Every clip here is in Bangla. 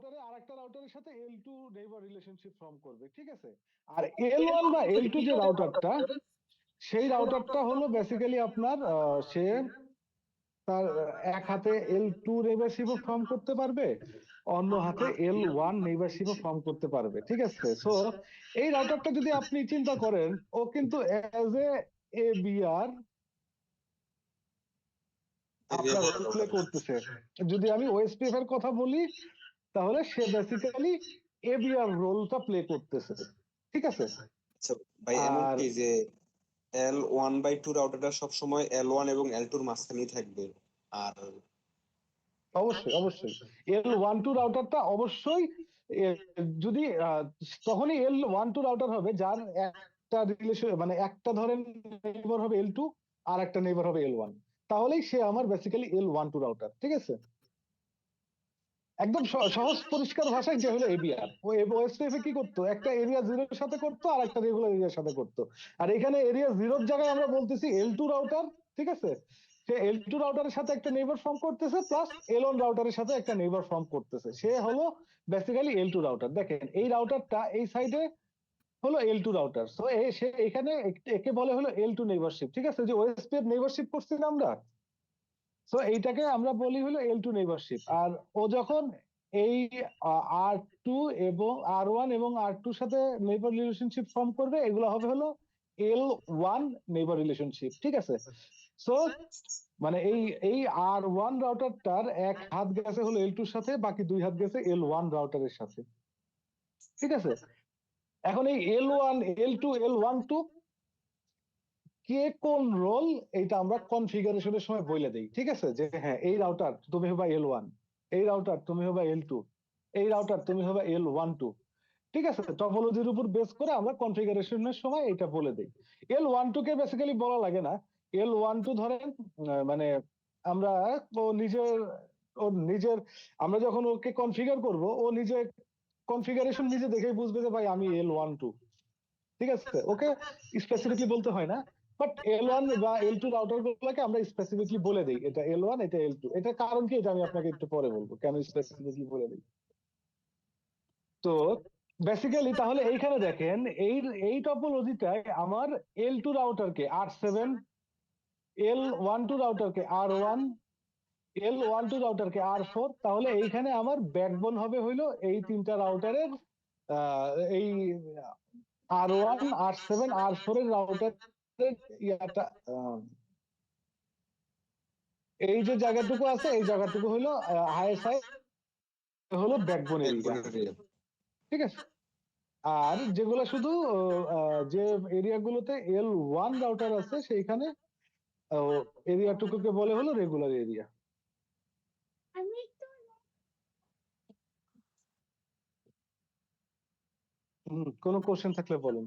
রাউটারে আরেকটা রাউটারের সাথে L2 নেইবার রিলেশনশিপ ফর্ম করবে, ঠিক আছে? আর L1 বা L2 যে রাউটারটা, সেই রাউটারটা হলো বেসিক্যালি আপনার সে তার এক হাতে L2 নেইবারশিপও ফর্ম করতে পারবে, অন্য হাতে L1 নেইবারশিপও ফর্ম করতে পারবে, ঠিক আছে? সো এই রাউটারটা যদি আপনি চিন্তা করেন, ও কিন্তু অ্যাজ এ এবিআর আপনার রোল প্লে করতেছে। যদি আমি ওএসপিএফ এর কথা বলি, তাহলে সে বেসিক্যালি এবিআর রোলটা প্লে করতেছে, ঠিক আছে? আচ্ছা ভাই, এমন আর কি যে L1/2 রাউটারটা সবসময় L1 এবং L2 এর মাঝখানেই থাকবে? আর অবশ্যই অবশ্যই L12 রাউটারটা অবশ্যই যদি তখনই L12 রাউটার হবে যার একটা রিলেশন, মানে একটা ধরেন নেইবার হবে L2 আর একটা নেইবার হবে L1, তাহলেই সে আমার বেসিক্যালি L12 রাউটার, ঠিক আছে? একদম সহজ পরিষ্কার ভাষায় যে হলো এবিআর। ও ওএসপিএফ কি করতো, একটা এরিয়া 0 এর সাথে করতো আর একটা রেগুলার এরিয়ার সাথে করতো। আর এখানে এরিয়া 0 এর জায়গায় আমরা বলতেছি L2 রাউটার, ঠিক আছে? সে L2 রাউটারের সাথে একটা নেইবার ফর্ম করতেছে, প্লাস L1 রাউটারের সাথে একটা নেইবার ফর্ম করতেছে, সে হলো বেসিক্যালি L2 রাউটার। দেখেন এই রাউটারটা এই সাইডে হলো L2 রাউটার, সো সে এখানে একে বলে হলো L2 নেইবারশিপ, ঠিক আছে? যে ওএসপিএফ নেইবারশিপ করছি না আমরা, সো এইটাকে আমরা বলি হলো L2 নেইবারশিপ। আর ও যখন এই R2 এবং R1 এবং R2 সাথে নেইবার রিলেশনশিপ ফর্ম করবে, এগুলো হবে হলো L1 নেইবার রিলেশনশিপ, ঠিক আছে? সো মানে এই এই R1 রাউটারটার এক হাত গেছে হলো L2 এর সাথে, বাকি দুই হাত গেছে L1 রাউটারের সাথে, ঠিক আছে? এখন এই L1 L2 L12 কে কোন রোল, এটা আমরা কনফিগারেশনের সময় বলে দেই, ঠিক আছে? যে হ্যাঁ, এই রাউটার তুমি হবা L1, এই রাউটার তুমি হবা L2, এই রাউটার তুমি হবা L12, ঠিক আছে? টপোলজির উপর বেস করে আমরা কনফিগারেশনের সময় এটা বলে দেই। L12 কে বেসিক্যালি বলা লাগে না। L12 ধরেন মানে আমরা ও নিজের ওর নিজের আমরা যখন ওকে কনফিগার করব, ও নিজে কনফিগারেশন নিজে দেখেই বুঝবে যে ভাই আমি L12, ঠিক আছে? ওকে স্পেসিফিকলি বলতে হয় না, বাট L1 বা L2 রাউটার গুলোকে আমরা স্পেসিফিকলি বলে দিই এটা L1, এটা L2। এটা কারণ কি, এটা আমি আপনাকে একটু পরে বলবো কেন স্পেসিফিকলি বলে দিই। তো বেসিক্যালি তাহলে এইখানে দেখেন এই এই টপোলজিটায় আমার L2 রাউটারকে R7, L12 রাউটারকে R1, L12 রাউটারকে R4, তাহলে এইখানে আমার ব্যাকবোন হবে হইলো এই তিনটা রাউটারের এই R1, R7, R4 এর রাউটারের ইয়াটা এই যে জায়গাটুকু আছে, এই জায়গাটুকু হলো আইএসআই হলো ব্যাকবোন এরিয়া, ঠিক আছে? আর যেগুলো শুধু যে এরিয়াগুলোতে L1 রাউটার আছে, সেইখানে এরিয়াটুকুকে বলে হলো রেগুলার এরিয়া। কোনো কোশ্চেন থাকলে বলুন।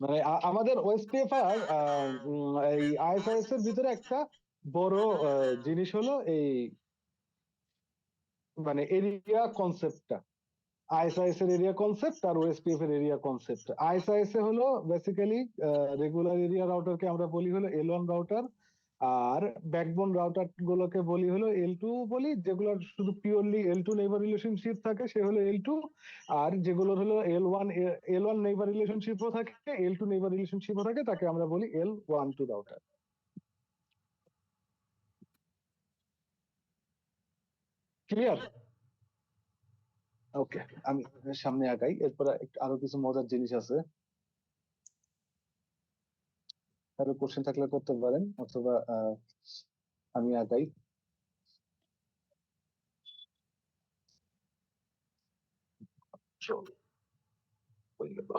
মানে আমাদের ওএসপিএফআর এই আইএসআইএস এর ভিতরে একটা বড় জিনিস হলো এই মানে এরিয়া কনসেপ্টটা। আইএসআইএস এর এরিয়া কনসেপ্ট আর ওএসপিএফ এর এরিয়া কনসেপ্ট। আইএসআইএস এ হলো বেসিক্যালি রেগুলার এরিয়া রাউটারকে আমরা বলি হলো L1 রাউটার, আর ব্যাকবোন রাউটার গুলোকে বলি হলো L2 বলি, যেগুলো শুধু পিওরলি L2 নেইবার রিলেশনশিপ থাকে সে হলো L2, আর যেগুলো হলো L1 নেইবার রিলেশনশিপও থাকে, L2 নেইবার রিলেশনশিপও থাকে, তাকে আমরা বলি L12 রাউটার। ক্লিয়ার? ওকে, আমি সামনে আগাই, এরপরে আরো কিছু মজার জিনিস আছে। কারো কোশ্চেন থাকলে করতে পারেন, অথবা আমি আগাই। চলো, হয়ে গেল।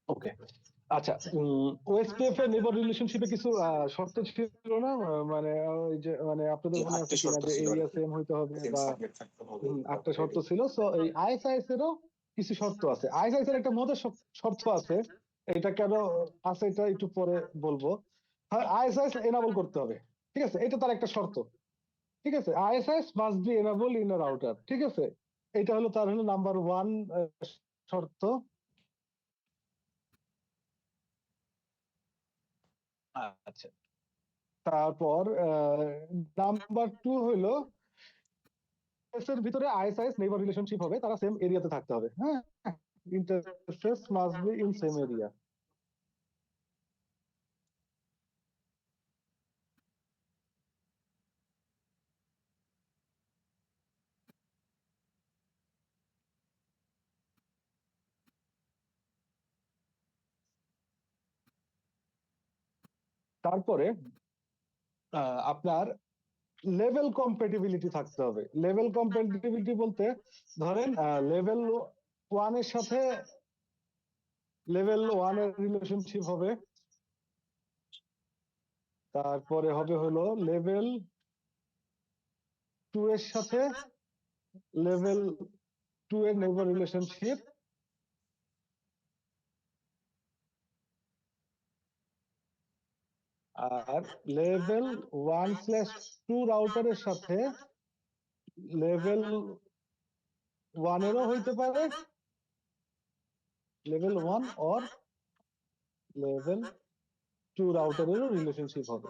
ওকে, আচ্ছা, ওএসপিএফ এর নেইবার রিলেশনশিপে কিছু শর্ত ছিল না? মানে ওই যে মানে আপনাদের যে মনে আছে 8টি কিনা শর্ত যে ছিল আর এরিয়া কি, সেম হইতে হবে সেম বা সাবনেট থাকতে হবে, 8টা তারপরে শর্ত ছিল। সো এই আইএসআইএস এরও কিছু শর্ত আছে। আইএসআইএস এর একটা মজার শর্ত আছে, এটা কেন আছে এটা একটু পরে বলবো। হ্যাঁ, আইএসআইএস এনাবল করতে হবে, ঠিক আছে, এটা তার একটা শর্ত। ঠিক আছে, ISIS must be enable in a router, ঠিক আছে, এটা হলো তার হলো নাম্বার 1 শর্ত। আচ্ছা, তারপর নাম্বার 2 হইলো এর ভিতরে আইএসআইএস নেইবার রিলেশনশিপ হবে, তারা সেম এরিয়াতে থাকতে হবে। হ্যাঁ, interface must be in same area. তারপরে আপনার লেভেল কম্প্যাটিবিলিটি থাকতে হবে। লেভেল কম্প্যাটিবিলিটি বলতে ধরেন লেভেল 1 এর সাথে লেভেল 1 এর রিলেশনশিপ হবে, তারপরে হবে হলো লেভেল 2 এর সাথে লেভেল 2 এর নেইবার রিলেশনশিপ, আর লেভেল 1/2 রাউটারের সাথে লেভেল 1 এরও হইতে পারে, লেভেল 1 অর লেভেল 2 রাউটারেরও রিলেশনশিপ হবে।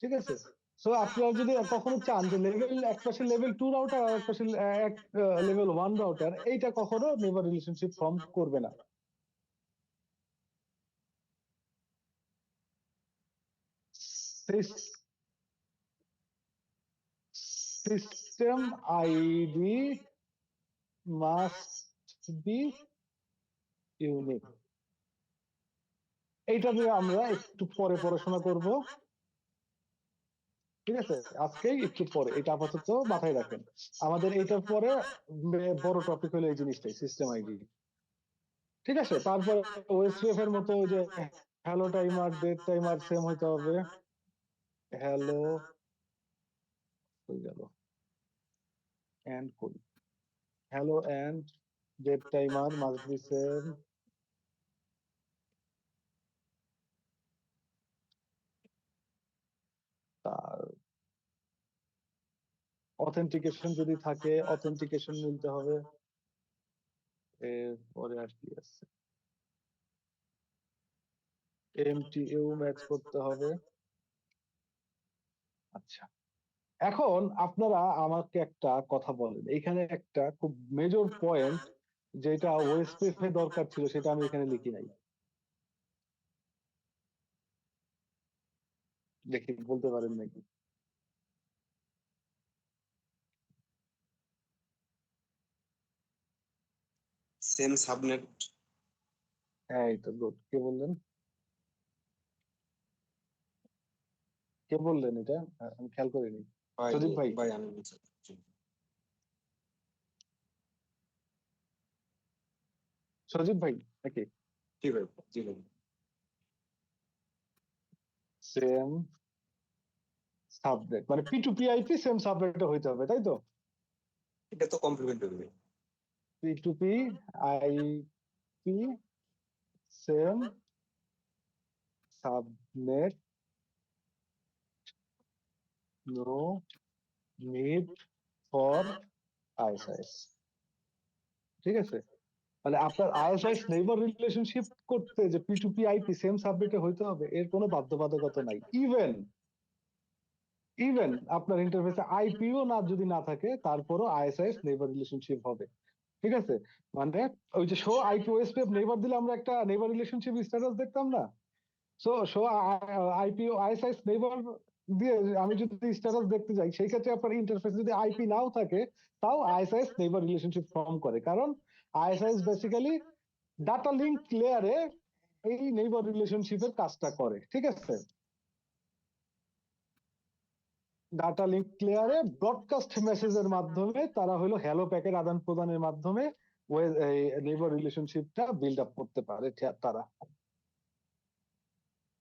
ঠিক আছে, সো আপনারা যদি কখনো চান যে লেভেল এক পাশে লেভেল 2 রাউটার আর এক পাশে এক লেভেল 1 রাউটার, এইটা কখনো নেইবার রিলেশনশিপ ফর্ম করবে না। System ID must be unique. এইটা নিয়ে আমরা একটু পরে পড়াশোনা করব, ঠিক আছে, আজকেই একটু পরে, এটা আপাতত মাথায় রাখেন। আমাদের এইটার পরে বড় টপিক হলো এই জিনিসটাই, সিস্টেম আইডি। ঠিক আছে, তারপর ওএসপিএফ এর মতো ওই যে hello timer dead timer same হইতে হবে। হ্যালো হয়ে গেল এন্ড করি, hello and dead timer must be same. তার অথেন্টিকেশন যদি থাকে, অথেন্টিকেশন মিলতে হবে। এরপরে আর কি আছে, এমটিইউ ম্যাচ করতে হবে। আচ্ছা, এখন আপনারা আমাকে একটা কথা বলেন, এখানে একটা খুব মেজর পয়েন্ট যেটা ওএসপিএফ এ দরকার ছিল সেটা আমি এখানে লিখি নাই, দেখি বলতে পারেন নাকি? Same subnet. হ্যাঁ, এই তো গুড। কে বললেন, কে বললেন এটা? আমি খেয়াল করিনি। ভাই সজীব ভাই? ভাই আমি বলছি। সজীব ভাই নাকি? জি ভাই, জি ভাই। সেম সাবনেট মানে পি2পি আইপি সেম সাবনেটে হইতে হবে, তাই তো? এটা তো complementary. P2P IP same subnet, no need for ISIS. ঠিক আছে, মানে আপনার আইএসআইএস নেইবার রিলেশনশিপ করতে যে পি2পি আইপি সেম সাবনেটে হইতে হবে এর কোনো বাধ্যবাধকতা নাই। ইভেন ইভেন আপনার ইন্টারফেসে আইপিও না যদি না থাকে তারপরও আইএসআইএস নেইবার রিলেশনশিপ হবে। ঠিক আছে, মানে ওই যে শো আইপি ওএসপিএফ নেইবার দিলে আমরা একটা নেইবার রিলেশনশিপ স্ট্যাটাস দেখতাম না? So show IP ISIS neighbour দিয়ে আমি যদি স্ট্যাটাস দেখতে যাই, সেই ক্ষেত্রে আপনার ইন্টারফেস যদি আইপি নাও থাকে তাও আইএসআইএস নেইবার রিলেশনশিপ ফর্ম করে, কারণ আইএসআইএস বেসিক্যালি ডাটা লিঙ্ক লেয়ারে এই নেইবার রিলেশনশিপের কাজটা করে। ঠিক আছে, ডাটা লিঙ্ক লেয়ারে ব্রডকাস্ট মেসেজের মাধ্যমে তারা হলো হ্যালো প্যাকেট আদান প্রদানের মাধ্যমে নেইবার রিলেশনশিপটা বিল্ড আপ করতে পারে তারা।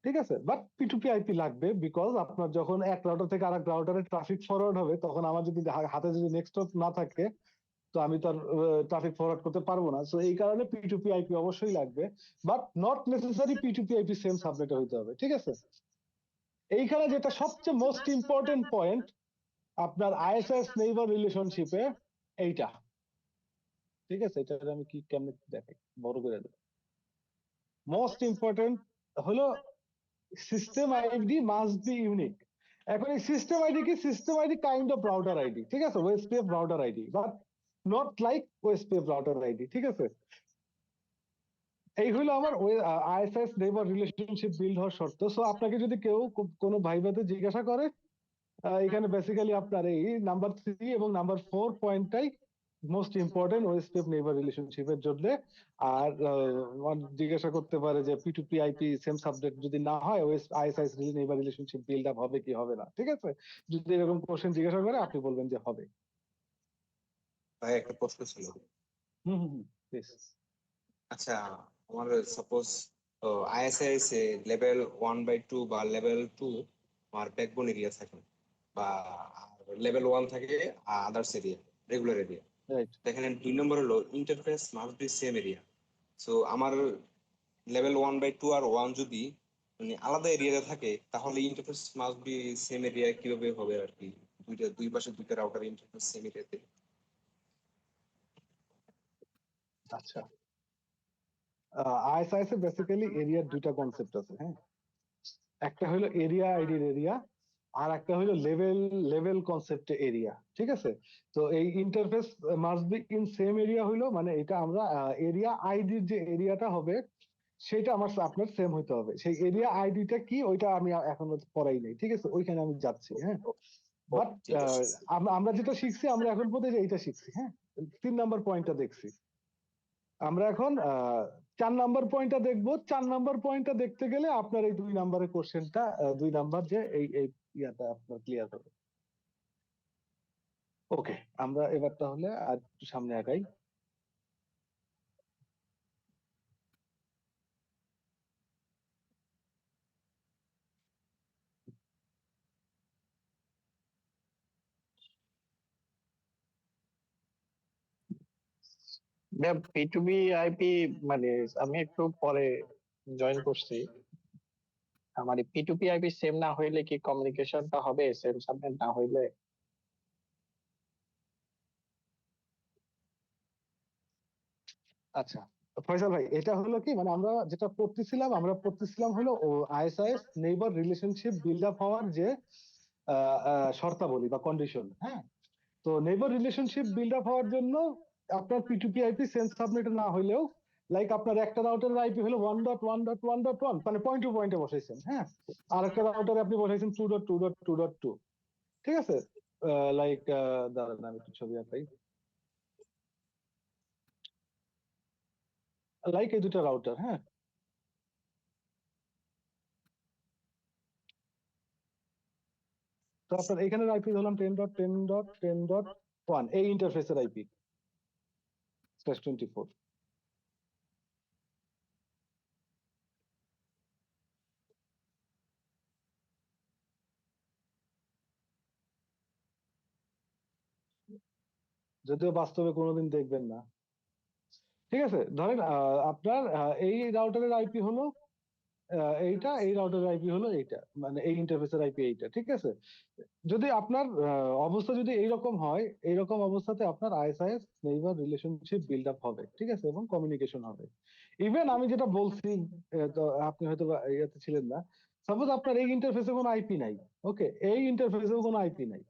ঠিক আছে, বাট P2P IP লাগবে, বিকজ আপনার যখন এক রাউটার থেকে আরেক রাউটারে ট্রাফিক ফরওয়ার্ড হবে, তখন আমার যদি হাতে যদি নেক্সট না থাকে, তো আমি তো আর ট্রাফিক ফরওয়ার্ড করতে পারবো না। সো এই কারণে P2P IP অবশ্যই লাগবে, but not necessary P2P IP same সাবনেটে হইতে হবে। ঠিক আছে, এইখানে যেটা সবচেয়ে মোস্ট ইম্পর্টেন্ট পয়েন্ট আপনার ISIS নেইবার রিলেশনশিপে, এইটা। ঠিক আছে, এটা আমি কি কেমনে দেখাই, বড় করে দেব। মোস্ট ইম্পর্টেন্ট হলো system ID must be unique. এখন এই সিস্টেম আইডি কি? System ID kind of router ID, ঠিক আছে, OSPF router ID, but not like OSPF router ID. ঠিক আছে, এই হলো আমার আইএসএস নেইবার রিলেশনশিপ বিল্ড হওয়ার শর্ত। সো আপনাকে যদি কেউ কোনো ভাইবাতে জিজ্ঞাসা করে, এখানে বেসিক্যালি আপনার এই নাম্বার 3 এবং নাম্বার 4 পয়েন্টটাই মোস্ট ইম্পর্টেন্ট ওএসপিএফ নেইবার রিলেশনশিপের জন্য। আর জিজ্ঞাসা করতে পারে যে P2P IP সেম সাবজেক্ট যদি না হয়, ISIS neighbour relationship build up হবে কি হবে না। ঠিক আছে, যদি এরকম কোশ্চেন জিজ্ঞাসা করে, আপনি বলবেন যে হবে। ভাই একটা প্রশ্ন ছিল। হুম হুম প্লিজ। আচ্ছা, আমার সাপোজ আইএসআইএস এ লেভেল 1/2 বা লেভেল 2 আমার ব্যাকবোন এরিয়া থাকে, বা লেভেল 1 থাকে others area, regular area. Right. এখানে 2 নম্বর হলো interface must be same area. So আমার লেভেল 1/2 আর 1 যদি মানে আলাদা এরিয়াতে থাকে, তাহলে interface must be same area কিভাবে হবে আর কি? দুই পাশে দুইটা রাউটার ইন্টারফেস সেম এরিয়াতে। আচ্ছা, আইএসআইএস এ বেসিক্যালি এরিয়ার দুইটা কনসেপ্ট আছে। হ্যাঁ, একটা হলো এরিয়া আইডির এরিয়া, আর একটা হলো লেভেল লেভেল কনসেপ্ট এরিয়া। ঠিক আছে, তো এই interface must be in same area হইলো মানে এটা আমরা এরিয়া আইডির যে এরিয়াটা হবে, সেটা আমার আপনার সেম হইতে হবে। সেই এরিয়া আইডিটা কি ওইটা আমি এখনো পড়াই নাই। ঠিক আছে, ওইখানে আমি যাচ্ছি। হ্যাঁ, বাট ঠিক আছে। আমরা যেটা শিখছি, আমরা এখন পর্যন্ত এইটা শিখছি। হ্যাঁ, 3 নাম্বার পয়েন্টটা দেখছি। আমরা এখন 4 নাম্বার পয়েন্টটা দেখবো। 4 নাম্বার পয়েন্টটা দেখতে গেলে আপনার এই 2 নাম্বারের কোশ্চেনটা, 2 নাম্বার যে এই ইয়াটা আপনার ক্লিয়ার হবে। ওকে, আমরা এবার তাহলে আর একটু সামনে আগাই। P2B IP মানে আমি একটু পরে জয়েন করছি। আমার P2P IP সেম না হইলে কি কমিউনিকেশনটা হবে সেম সাবনেট না হইলে? আচ্ছা ফয়সাল ভাই, এটা হলো কি, মানে আমরা পড়তেছিলাম হলো ও ISIS neighbour relationship build up হওয়ার যে শর্তাবলী বা কন্ডিশন। হ্যাঁ, তো নেইবার রিলেশনশিপ বিল্ড আপ হওয়ার জন্য আপনার P2P IP সেম সাবনেট না হইলেও, লাইক আপনার একটা রাউটারের আইপি হলো 1.1.1.1, মানে পয়েন্ট টু পয়েন্টে বসাইছেন। হ্যাঁ, আর একটা রাউটারে আপনি বসাইছেন 2.2.2.2। ঠিক আছে, লাইক দাঁড়ান আমি একটু ছবি আঁকাই। লাইক এই দুটো রাউটার। হ্যাঁ, তো আপনার এখানের আইপি ধরলাম 10.10.10.1, এই ইন্টারফেসের আইপি /24। যদিও বাস্তবে কোনোদিন দেখবেন না। ঠিক আছে, ধরেন আপনার এই রাউটারের আইপি হলো এইটা, এই রাউটারের আইপি হলো এইটা, মানে এই ইন্টারফেসের আইপি এইটা। ঠিক আছে, যদি আপনার অবস্থা যদি এইরকম হয়, এইরকম অবস্থাতে আপনার ISIS neighbour relationship build up হবে। ঠিক আছে, এবং কমিউনিকেশন হবে। ইভেন আমি যেটা বলছি, তো আপনি হয়তো ইয়েতে ছিলেন না। সাপোজ আপনার এই ইন্টারফেসে কোনো আইপি নাই, ওকে, এই ইন্টারফেসেও কোনো আইপি নাই।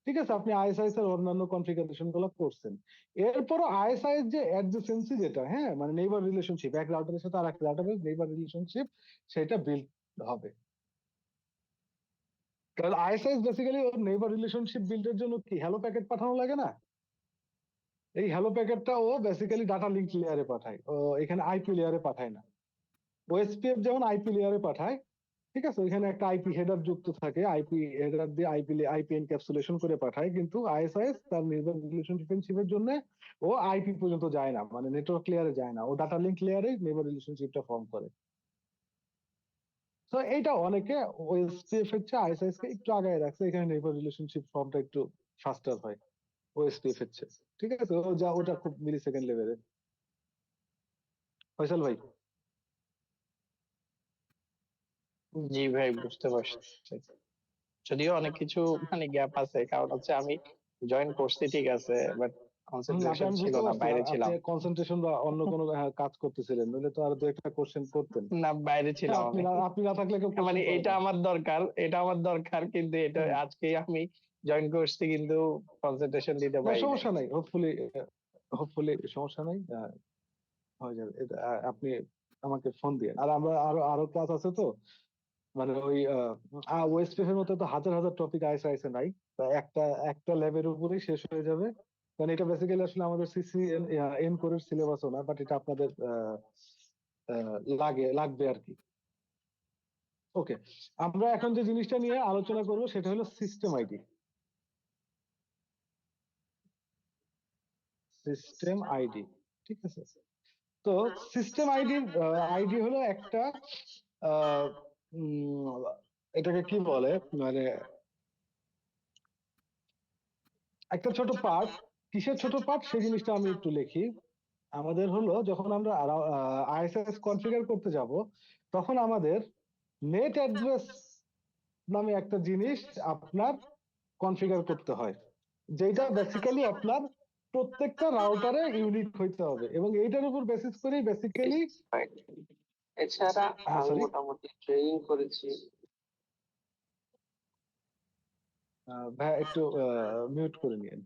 ঠিক আছে, আপনি আইএসআইএস এর অন্যান্য কনফিগারেশন গুলো করছেন। এরপরও আইএসআইএস যে অ্যাডজেসেন্সি যেটা, হ্যাঁ, মানে নেইবার রিলেশনশিপ, এক রাউটারের সাথে আরেক রাউটারের নেইবার রিলেশনশিপ, সেটা বিল্ড হবে। কারণ আইএসআইএস বেসিক্যালি ওর নেইবার রিলেশনশিপ বিল্ডের জন্য কি হ্যালো প্যাকেট পাঠানো লাগে না? এই হ্যালো প্যাকেটটা ও বেসিক্যালি ডাটা লিংক লেয়ারে পাঠায়, ও এখানে আইপি লেয়ারে পাঠায় না। ওএসপিএফ যেমন আইপি লেয়ারে পাঠায়, ঠিক আছে, ওইখানে একটা আইপি হেডার যুক্ত থাকে, আইপি হেডার দিয়ে আইপি এনক্যাপসুলেশন করে পাঠায়। কিন্তু আইএসআইএস তার নেইবার রিলেশনশিপের জন্য ও আইপি পর্যন্ত যায় না, মানে নেটওয়ার্ক লেয়ারে যায় না, ও ডাটা লিংক লেয়ারে নেইবার রিলেশনশিপটা ফর্ম করে। তো এইটা অনেকে ওএসপিএফ এর চেয়ে আইএসআইএস কে একটু আগায় রাখছে, এখানে নেইবার রিলেশনশিপ ফর্মটা একটু ফাস্টার হয় ওএসপিএফ এর চেয়ে। ঠিক আছে, ওটা খুব মিলি সেকেন্ড লেভেলে। ফয়সাল ভাই। জি ভাই, বুঝতে পারছি। যদিও অনেক কিছু মানে গ্যাপ আছে, কারণ হচ্ছে আমি জয়েন করছি ঠিক আছে, বাট আপনি, কনসেন্ট্রেশন আমি ছিল বুঝতে না, পারছি বাইরে আপনি ছিলাম। কনসেন্ট্রেশন বা অন্য কোনো কাজ করতেছিলেন, নইলে তো আর দু একটা কোশ্চেন করতেন। না, বাইরে ছিলাম আপনি আমি। না, আপনি না থাকলে কেউ মানে কোশ্চেন করে এটা না। আমার দরকার, এটা আমার দরকার, কিন্তু এটা হুম। আজকে আমি জয়েন করছি, কিন্তু কনসেন্ট্রেশন দিতে না পারি নাই। সমস্যা নাই, হোপফুলি হোপফুলি সমস্যা নাই, হয়ে যাবে এটা। আপনি আমাকে ফোন দিয়ে, আর আমরা আরো আরো ক্লাস আছে তো, মানে ওই ওয়েস্ট এর মতো তো হাজার হাজার টপিক আইসে আইসে নাই। তা একটা একটা ল্যাবের উপরেই শেষ হয়ে যাবে, কারণ এটা বেসিক্যালি আসলে আমাদের সিসি এন কোরের সিলেবাসও না, বাট এটা আপনাদের লাগবে আর কি। ওকে, আমরা এখন যে জিনিসটা নিয়ে আলোচনা করব সেটা হলো সিস্টেম আইডি। সিস্টেম আইডি, ঠিক আছে। তো সিস্টেম আইডির আইডি হলো একটা আহ, এটাকে কি বলে, মানে একটা ছোট পার্ট। কিসের ছোট পার্ট সেই জিনিসটা আমি একটু লিখি। আমাদের হলো যখন আমরা আইএসএস কনফিগার করতে যাব, তখন আমাদের নেট অ্যাড্রেস নামে একটা জিনিস আপনার কনফিগার করতে হয়, যেটা বেসিক্যালি আপনার প্রত্যেকটা রাউটারে ইউনিক হইতে হবে, এবং এইটার উপর বেসিস করেই বেসিক্যালি। এছাড়া হ্যাঁ আমি সরি, মোটামুটি ট্রেনিং করেছি। ভাই একটু মিউট করে নিন।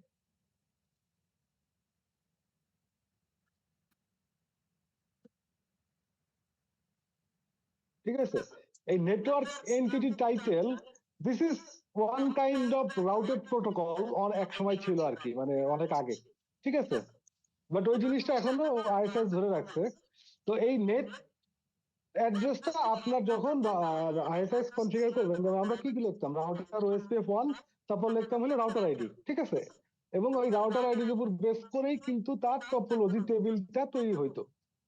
ঠিক আছে, এই network entity title, this is one kind of রাউটেড protocol, এক সময় ছিল আর কি, মানে অনেক আগে। ঠিক আছে, বাট ওই জিনিসটা এখনো আইএসএস ধরে রাখছে। তো এই নেট অ্যাড্রেসটা আপনার যখন আইএসএস কনফিগার করবেন, যেমন আমরা কি কি লিখতাম, রাউটার ওএসপিএফ 1, তারপর লিখতাম হলো রাউটার আইডি। ঠিক আছে, এবং ওই রাউটার আইডির উপর বেস করেই কিন্তু তার টপোলজি টেবিলটা তৈরি হইতো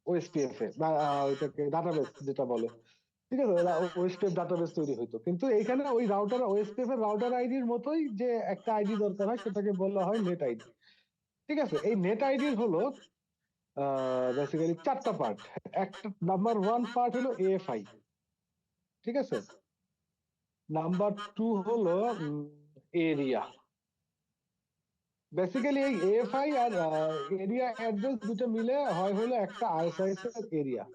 ওএসপিএফ এ, বা ওইটাকে ডাটাবেস যেটা বলে। ঠিক আছে, ওএসপিএফ ডাটাবেস তৈরি হইতো, কিন্তু এখানে ওই রাউটার ওএসপিএফ এর রাউটার আইডির মতোই যে একটা আইডি দরকার হয়, সেটাকে বলা হয় নেট আইডি। ঠিক আছে, এই নেট আইডির হলো বেসিক্যালি চারটা পার্ট। একটা নাম্বার ওয়ান পার্ট হলো এএফআই। ঠিক আছে, নাম্বার টু হলো এরিয়া। বেসিক্যালি এই এএফআই আর এরিয়া অ্যাড্রেস দুটো মিলে হয় হলো একটা আইএসআইএস এর এরিয়া।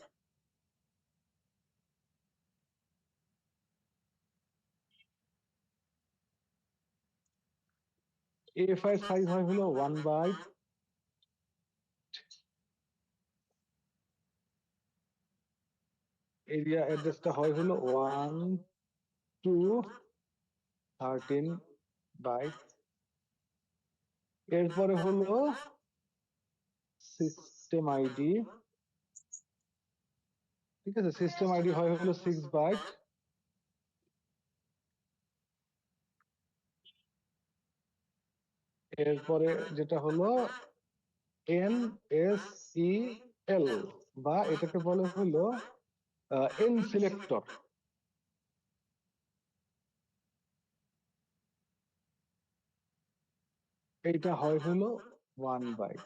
এএফআই এর সাইজ হয় হলো 1 বাইট, এরিয়া অ্যাড্রেসটা হয় হলো 1 to 13 বাইট। এরপরে হলো সিস্টেম আইডি। ঠিক আছে, সিস্টেম আইডি হয় হলো 6 বাইট। এরপরে যেটা হলো NSEL, বা এটাকে বলে হলো এন সিলেক্টর। এইটা হয় হলো 1 বাইট।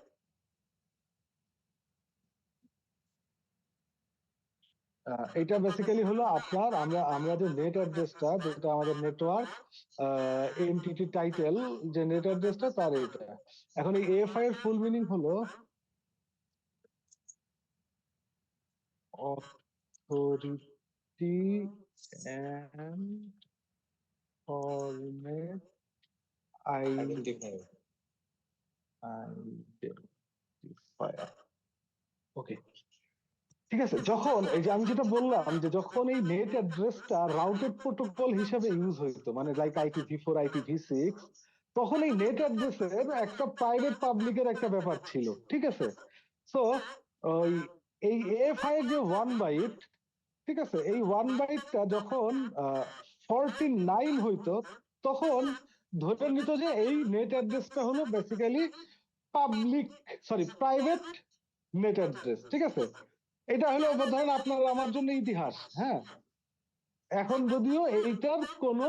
এটা বেসিক্যালি হলো আপনার, আমরা আমরা যে নেট অ্যাড্রেসটা, যেটা আমাদের নেটওয়ার্ক এনটিটি টাইটেল, যে নেট অ্যাড্রেসটা তার এটা। এখন এই এএফআই এর ফুল মিনিং হলো authority and format identifier. Identifier. Okay, ঠিক আছে। যখন এই যে আমি যেটা বললাম, যে যখন এই নেট অ্যাড্রেসটা রাউটেড প্রোটোকল হিসেবে ইউজ হইতো, মানে লাইক IPv4 IPv6, তখন এই নেট অ্যাড্রেসের একটা প্রাইভেট পাবলিকের একটা ব্যাপার ছিল। ঠিক আছে, সো ওই এই এএফআই এর যে 1 বাইট, ঠিক আছে, এই 1 বাইটটা যখন 49 হইতো, তখন ধরে নিত যে এই নেট অ্যাড্রেসটা হলো basically public, sorry private net address. ঠিক আছে, এটা হলো ধরেন আপনার আমার জন্য ইতিহাস। হ্যাঁ, এখন যদিও এইটার কোনো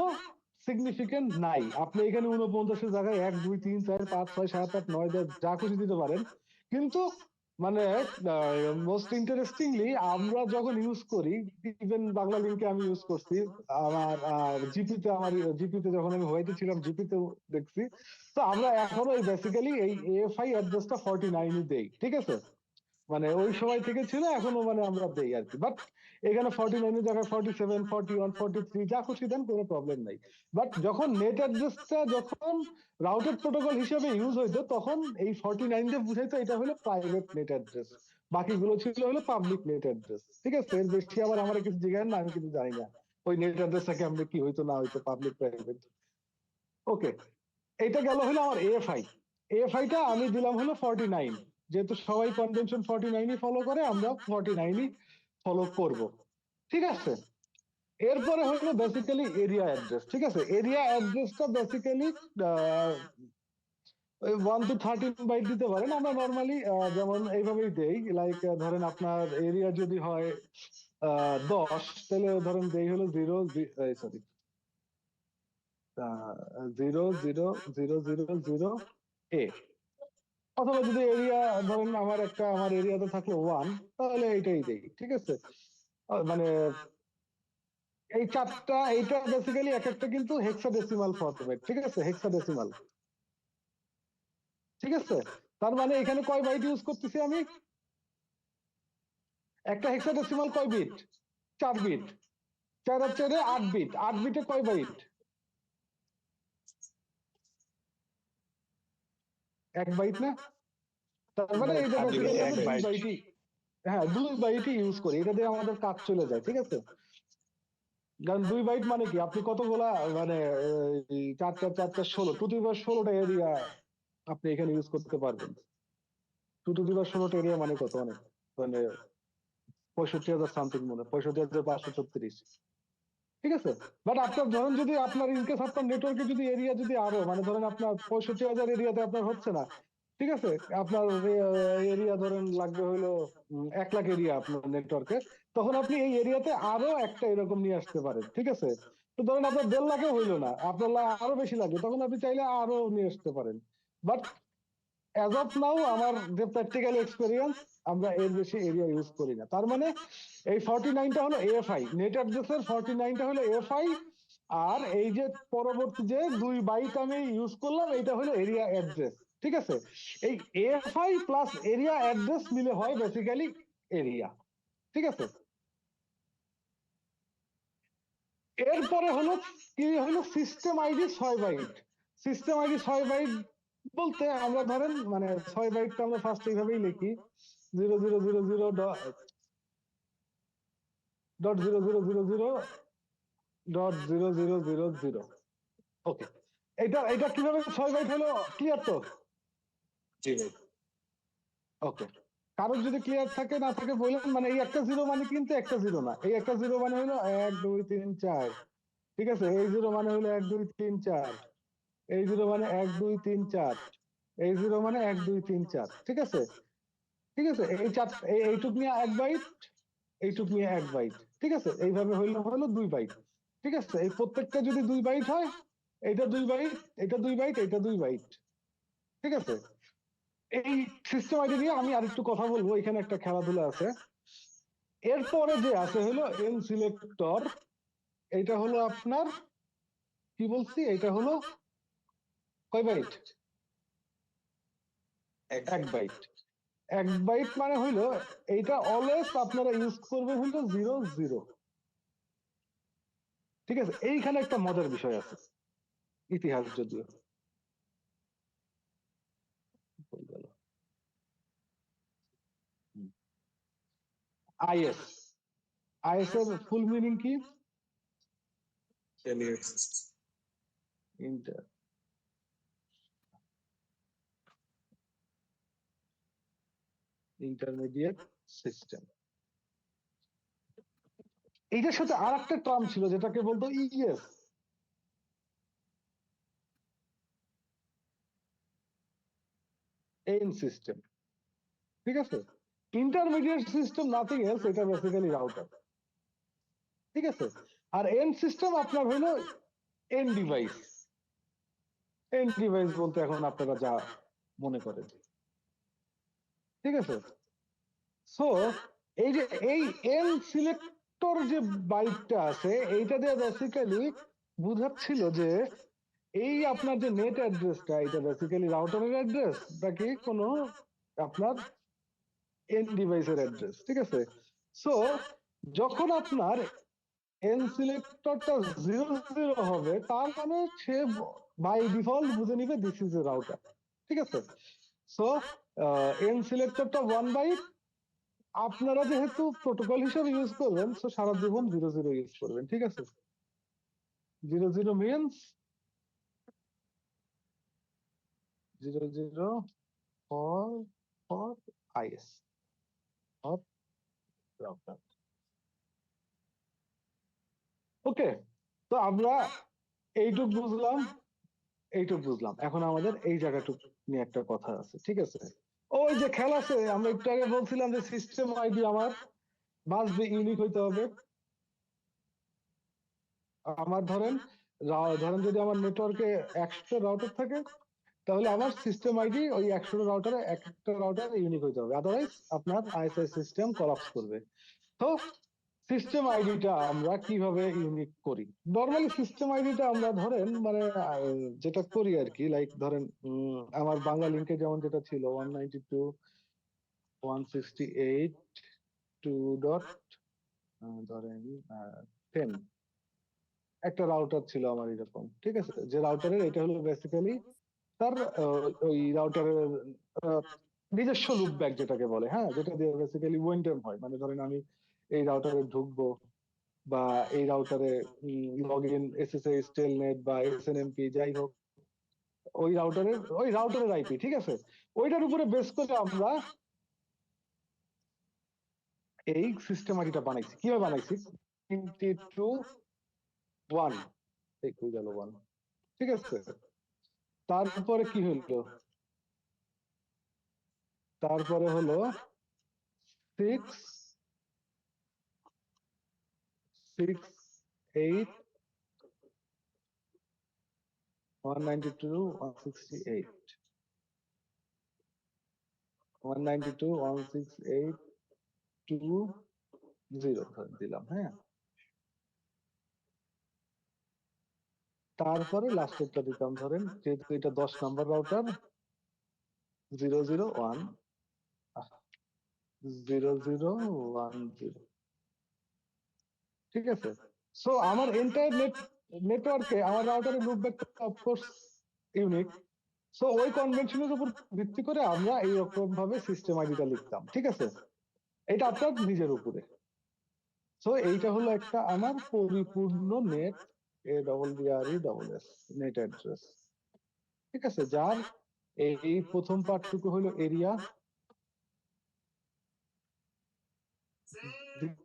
সিগনিফিকেন্ট নাই, আপনি এখানে 49 জায়গায় 1 2 3 4 5 6 7 8 9 10 যা খুশি দিতে পারেন, কিন্তু মানে মোস্ট ইন্টারেস্টিংলি আমরা যখন ইউজ করি, ইভেন বাংলা লিঙ্কে আমি ইউজ করছি, আমার জিপিতে যখন আমি হোয়াইটে ছিলাম জিপিতে দেখছি, তো আমরা এখনো এই বেসিক্যালি এই এএফআই অ্যাড্রেসটা 49ই দেই, ঠিক আছে? মানে ওই সময় থেকে ছিল, এখনো মানে আমরা দেই আর কি। বাট এখানে 49 এর জায়গায় 47 41 43 যা খুশি দেন, কোনো প্রবলেম নাই। বাট যখন নেট অ্যাড্রেসটা যখন রাউটেড প্রোটোকল হিসেবে ইউজ হইতো, তখন এই 49 দিয়ে বুঝাইতো এটা হলো প্রাইভেট নেট অ্যাড্রেস, বাকিগুলো ছিল হলো পাবলিক নেট অ্যাড্রেস, ঠিক আছে? এর বেশি আবার আমার কিছু জিজ্ঞাসা না, আমি কিছু জানি না ওই নেট অ্যাড্রেসটা কেমনে কি হইতো না হইতো, পাবলিক প্রাইভেট। ওকে, এটা গেল হলো আমার এএফআই। এএফআইটা আমি দিলাম হলো 49, যেহেতু সবাই কনভেনশন 49ই ফলো করে, আমরা 49ই ফলো করব, ঠিক আছে? এরপরে হলো বেসিক্যালি এরিয়া অ্যাড্রেস, ঠিক আছে? এরিয়া অ্যাড্রেসটা বেসিক্যালি 1 to 13 বাইট দিতে পারেন। আমরা নর্মালি যেমন এইভাবেই দেই, লাইক ধরেন আপনার এরিয়া যদি হয় 10, তাহলে ধরেন দেই হলো 0 সরি 0 0 0 0 0 অথবা যদি এরিয়া ধরেন আমার এরিয়াতে থাকলো 1, তাহলে এইটাই দেই, ঠিক আছে? মানে এই চারটা, এইটা বেসিক্যালি এক একটা কিন্তু হেক্সাডেসিমাল ফরম্যাট, ঠিক আছে? হেক্সাডেসিমাল, ঠিক আছে? তার মানে এখানে কয় বাইট ইউজ করতেছি আমি? একটা হেক্সাডেসিমাল কয় বিট? 4 বিট। 4 আর 4 8 বিট। 8 বিটে কয় বাইট? 1 বাইট না? তার মানে এটা আট বেসিক্যালি বিটে আমরা 1 2 বাইট। বাইটই, হ্যাঁ 2 বাইটই ইউজ করি, এটা দিয়ে আমাদের কাজ চলে যায়, ঠিক আছে? কারণ 2 বাইট মানে কি, আপনি কতগুলা মানে 4 4 4 4 16 টু দি পাওয়ার 16টা এরিয়া আপনি এখানে ইউজ করতে পারবেন। 2 টু দি পাওয়ার 16টা এরিয়া মানে কত? অনেক, মানে 65,000 সামথিং, মনে 65,536, ঠিক আছে? বাট আপনার ধরেন যদি আপনার ইনকেস আপনার নেটওয়ার্কে যদি এরিয়া যদি আরো মানে ধরেন আপনার 65,000 এরিয়াতে আপনার হচ্ছে না, ঠিক আছে? আপনার এরিয়া ধরেন লাগবে হইলো 1 লাখ এরিয়া আপনার নেটওয়ার্কে, তখন আপনি এই এরিয়াতে আরো একটা এরকম নিয়ে আসতে পারেন, ঠিক আছে? তো ধরেন আপনার 1.5 লাখে হইলো না, আপনার আরো বেশি লাগে, তখন আপনি চাইলে আরো নিয়ে আসতে পারেন। বাট অ্যাজ অফ নাও আমার যে প্র্যাকটিক্যাল এক্সপেরিয়েন্স, আমরা এর বেশি এরিয়া ইউজ করি না। তার মানে এই 49টা হলো এএফআই, নেট অ্যাড্রেসের 49টা হলো এএফআই, আর এই যে পরবর্তী যে 2 বাইট আমি ইউজ করলাম, এটা হলো এরিয়া অ্যাড্রেস, ঠিক আছে? এই এএফআই প্লাস এরিয়া অ্যাড্রেস মিলে হয় বেসিক্যালি এরিয়া, ঠিক আছে? এরপরে হলো কি হলো system ID 6 byte. System ID 6 byte বলতে আমরা ধরেন মানে 6 বাইটটা আমরা ফার্স্ট এইভাবেই লিখি 0000.0000.0000. ওকে, এটা কিভাবে 6 বাইট হলো, ক্লিয়ার তো? জি ভাই। ওকে, কারোর যদি ক্লিয়ার থাকে না থাকে বললেন, মানে এই একটা জিরো মানে কিন্তু একটা জিরো না, এই একটা জিরো মানে হলো 1 2 3 4, ঠিক আছে? এই জিরো মানে হলো 1 2 3 4, এই জিরো মানে 1 2 3 4, এই জিরো মানে 1 2 3 4, ঠিক আছে? ঠিক আছে, এই চার এইটুক নিয়ে 1 বাইট, এইটুক নিয়ে 1 বাইট, ঠিক আছে? এইভাবে হইলো হলো 2 বাইট, ঠিক আছে? এই প্রত্যেকটা যদি 2 বাইট হয়, এইটা 2 বাইট, এটা 2 বাইট, এটা 2 বাইট, ঠিক আছে? এই সিস্টেম আইডি নিয়ে আমি আরেকটু কথা বলবো, এখানে একটা খেলাধুলা আছে। এরপরে যে আছে হলো এন সিলেক্টর, এটা হলো আপনার কি বলছি, এটা হলো কয় বাইট? 1 বাইট। 1 বাইট মানে হইলো এইটা অলওয়েজ আপনারা ইউজ করবেন হইলো 0 0, ঠিক আছে? এইখানে একটা মজার বিষয় আছে, ইতিহাস যদিও আইএস, আইএস এর ফুল মিনিং কি? Inter intermediate system. এইটার সাথে আর একটা টার্ম ছিল যেটাকে বলতো ইএস, এন সিস্টেম, ঠিক আছে? ইন্টারমিডিয়েট সিস্টেম নাথিং এলস, এটা বেসিক্যালি রাউটার, ঠিক আছে? আর এন্ড সিস্টেম আপনার হলো এন্ড ডিভাইস। এন্ড ডিভাইস বলতে এখন আপনারা যা মনে করেন, ঠিক আছে। সো এই যে এই এন সিলেক্টর যে বাইটটা আছে, এইটা দিয়ে বেসিক্যালি বুঝাচ্ছিল যে এই আপনার যে নেট অ্যাড্রেসটা, এটা বেসিক্যালি রাউটারের অ্যাড্রেস নাকি কোনো আপনার এন ডিভাইসের অ্যাড্রেস, ঠিক আছে। সো যখন আপনার এন সিলেক্টরটা 0 হবে, তার মানে সে বাই ডিফল্ট বুঝে নিবে দিস ইজ এ রাউটার, ঠিক আছে। সো এন সিলেক্টরটা 1 বাইট, আপনারা যেহেতু প্রোটোকল হিসেবে ইউজ করবেন, সো সারা জীবন 0 ইউজ করবেন, ঠিক আছে। 0 means 0 for IS for router. Okay, তো আমরা এইটুক বুঝলাম, এখন আমাদের এই জায়গাটুক নিয়ে একটা কথা আছে, ঠিক আছে। ওই যে খেয়াল আছে, আমরা একটু আগে বলছিলাম যে সিস্টেম আইডি আমার মাস্ট বি ইউনিক হইতে হবে। আমার ধরেন যদি আমার নেটওয়ার্কে 100 রাউটার থাকে, তাহলে আমার সিস্টেম আইডি ওই 100 রাউটারে একটা রাউটার ইউনিক হইতে হবে, আদারওয়াইজ আপনার আইএসআই সিস্টেম কলাপস করবে। তো সিস্টেম আইডিটা আমরা কিভাবে ইউনিক করি? নরমালি সিস্টেম আইডিটা আমরা ধরেন মানে যেটা করি আর কি, লাইক ধরেন আমার বাংলা লিংকে যেমন যেটা ছিল 192.168.2 ডট ধরেন 10, একটা রাউটার ছিল আমার এরকম, ঠিক আছে। যে রাউটারের এটা হলো বেসিক্যালি তার ওই রাউটারের নিজস্ব লুপব্যাক যেটাকে বলে, হ্যাঁ, যেটা দিয়ে বেসিক্যালি ওয়েন্টেম হয়। মানে ধরেন আমি এই রাউটারে ঢুকবো, বা এই রাউটারে লগ ইন এসএসএইচ টেলনেট বা এসএনএমপি যাই হোক, ওই রাউটারের আইপি, ঠিক আছে। ওইটার উপরে বেস করে আমরা এই সিস্টেম আইডিটা বানাইছি। কিভাবে বানাইছি? 22.1, এই কই গেল 1, ঠিক আছে। তারপরে কি হলো? তারপরে হলো 668 192.168 192.168.2.0 দিলাম, হ্যাঁ। তারপরে লাস্টেরটা দিতাম, ধরেন যেহেতু এটা 10 নাম্বার রাউটার, 001 ঠিক আছে। সো আমার এন্টায়ার নেটওয়ার্কে আমার রাউটারের লুপব্যাকটা অফকোর্স ইউনিক। সো ওই কনভেনশনের উপর ভিত্তি করে আমরা এইরকম ভাবে সিস্টেম আইডিটা লিখতাম, ঠিক আছে। এটা আপনার নিজের উপরে। সো এইটা হলো একটা আমার পরিপূর্ণ নেট, ADDRESS নেট অ্যাড্রেস, ঠিক আছে। যার এই প্রথম পার্টটুকু হলো এরিয়া,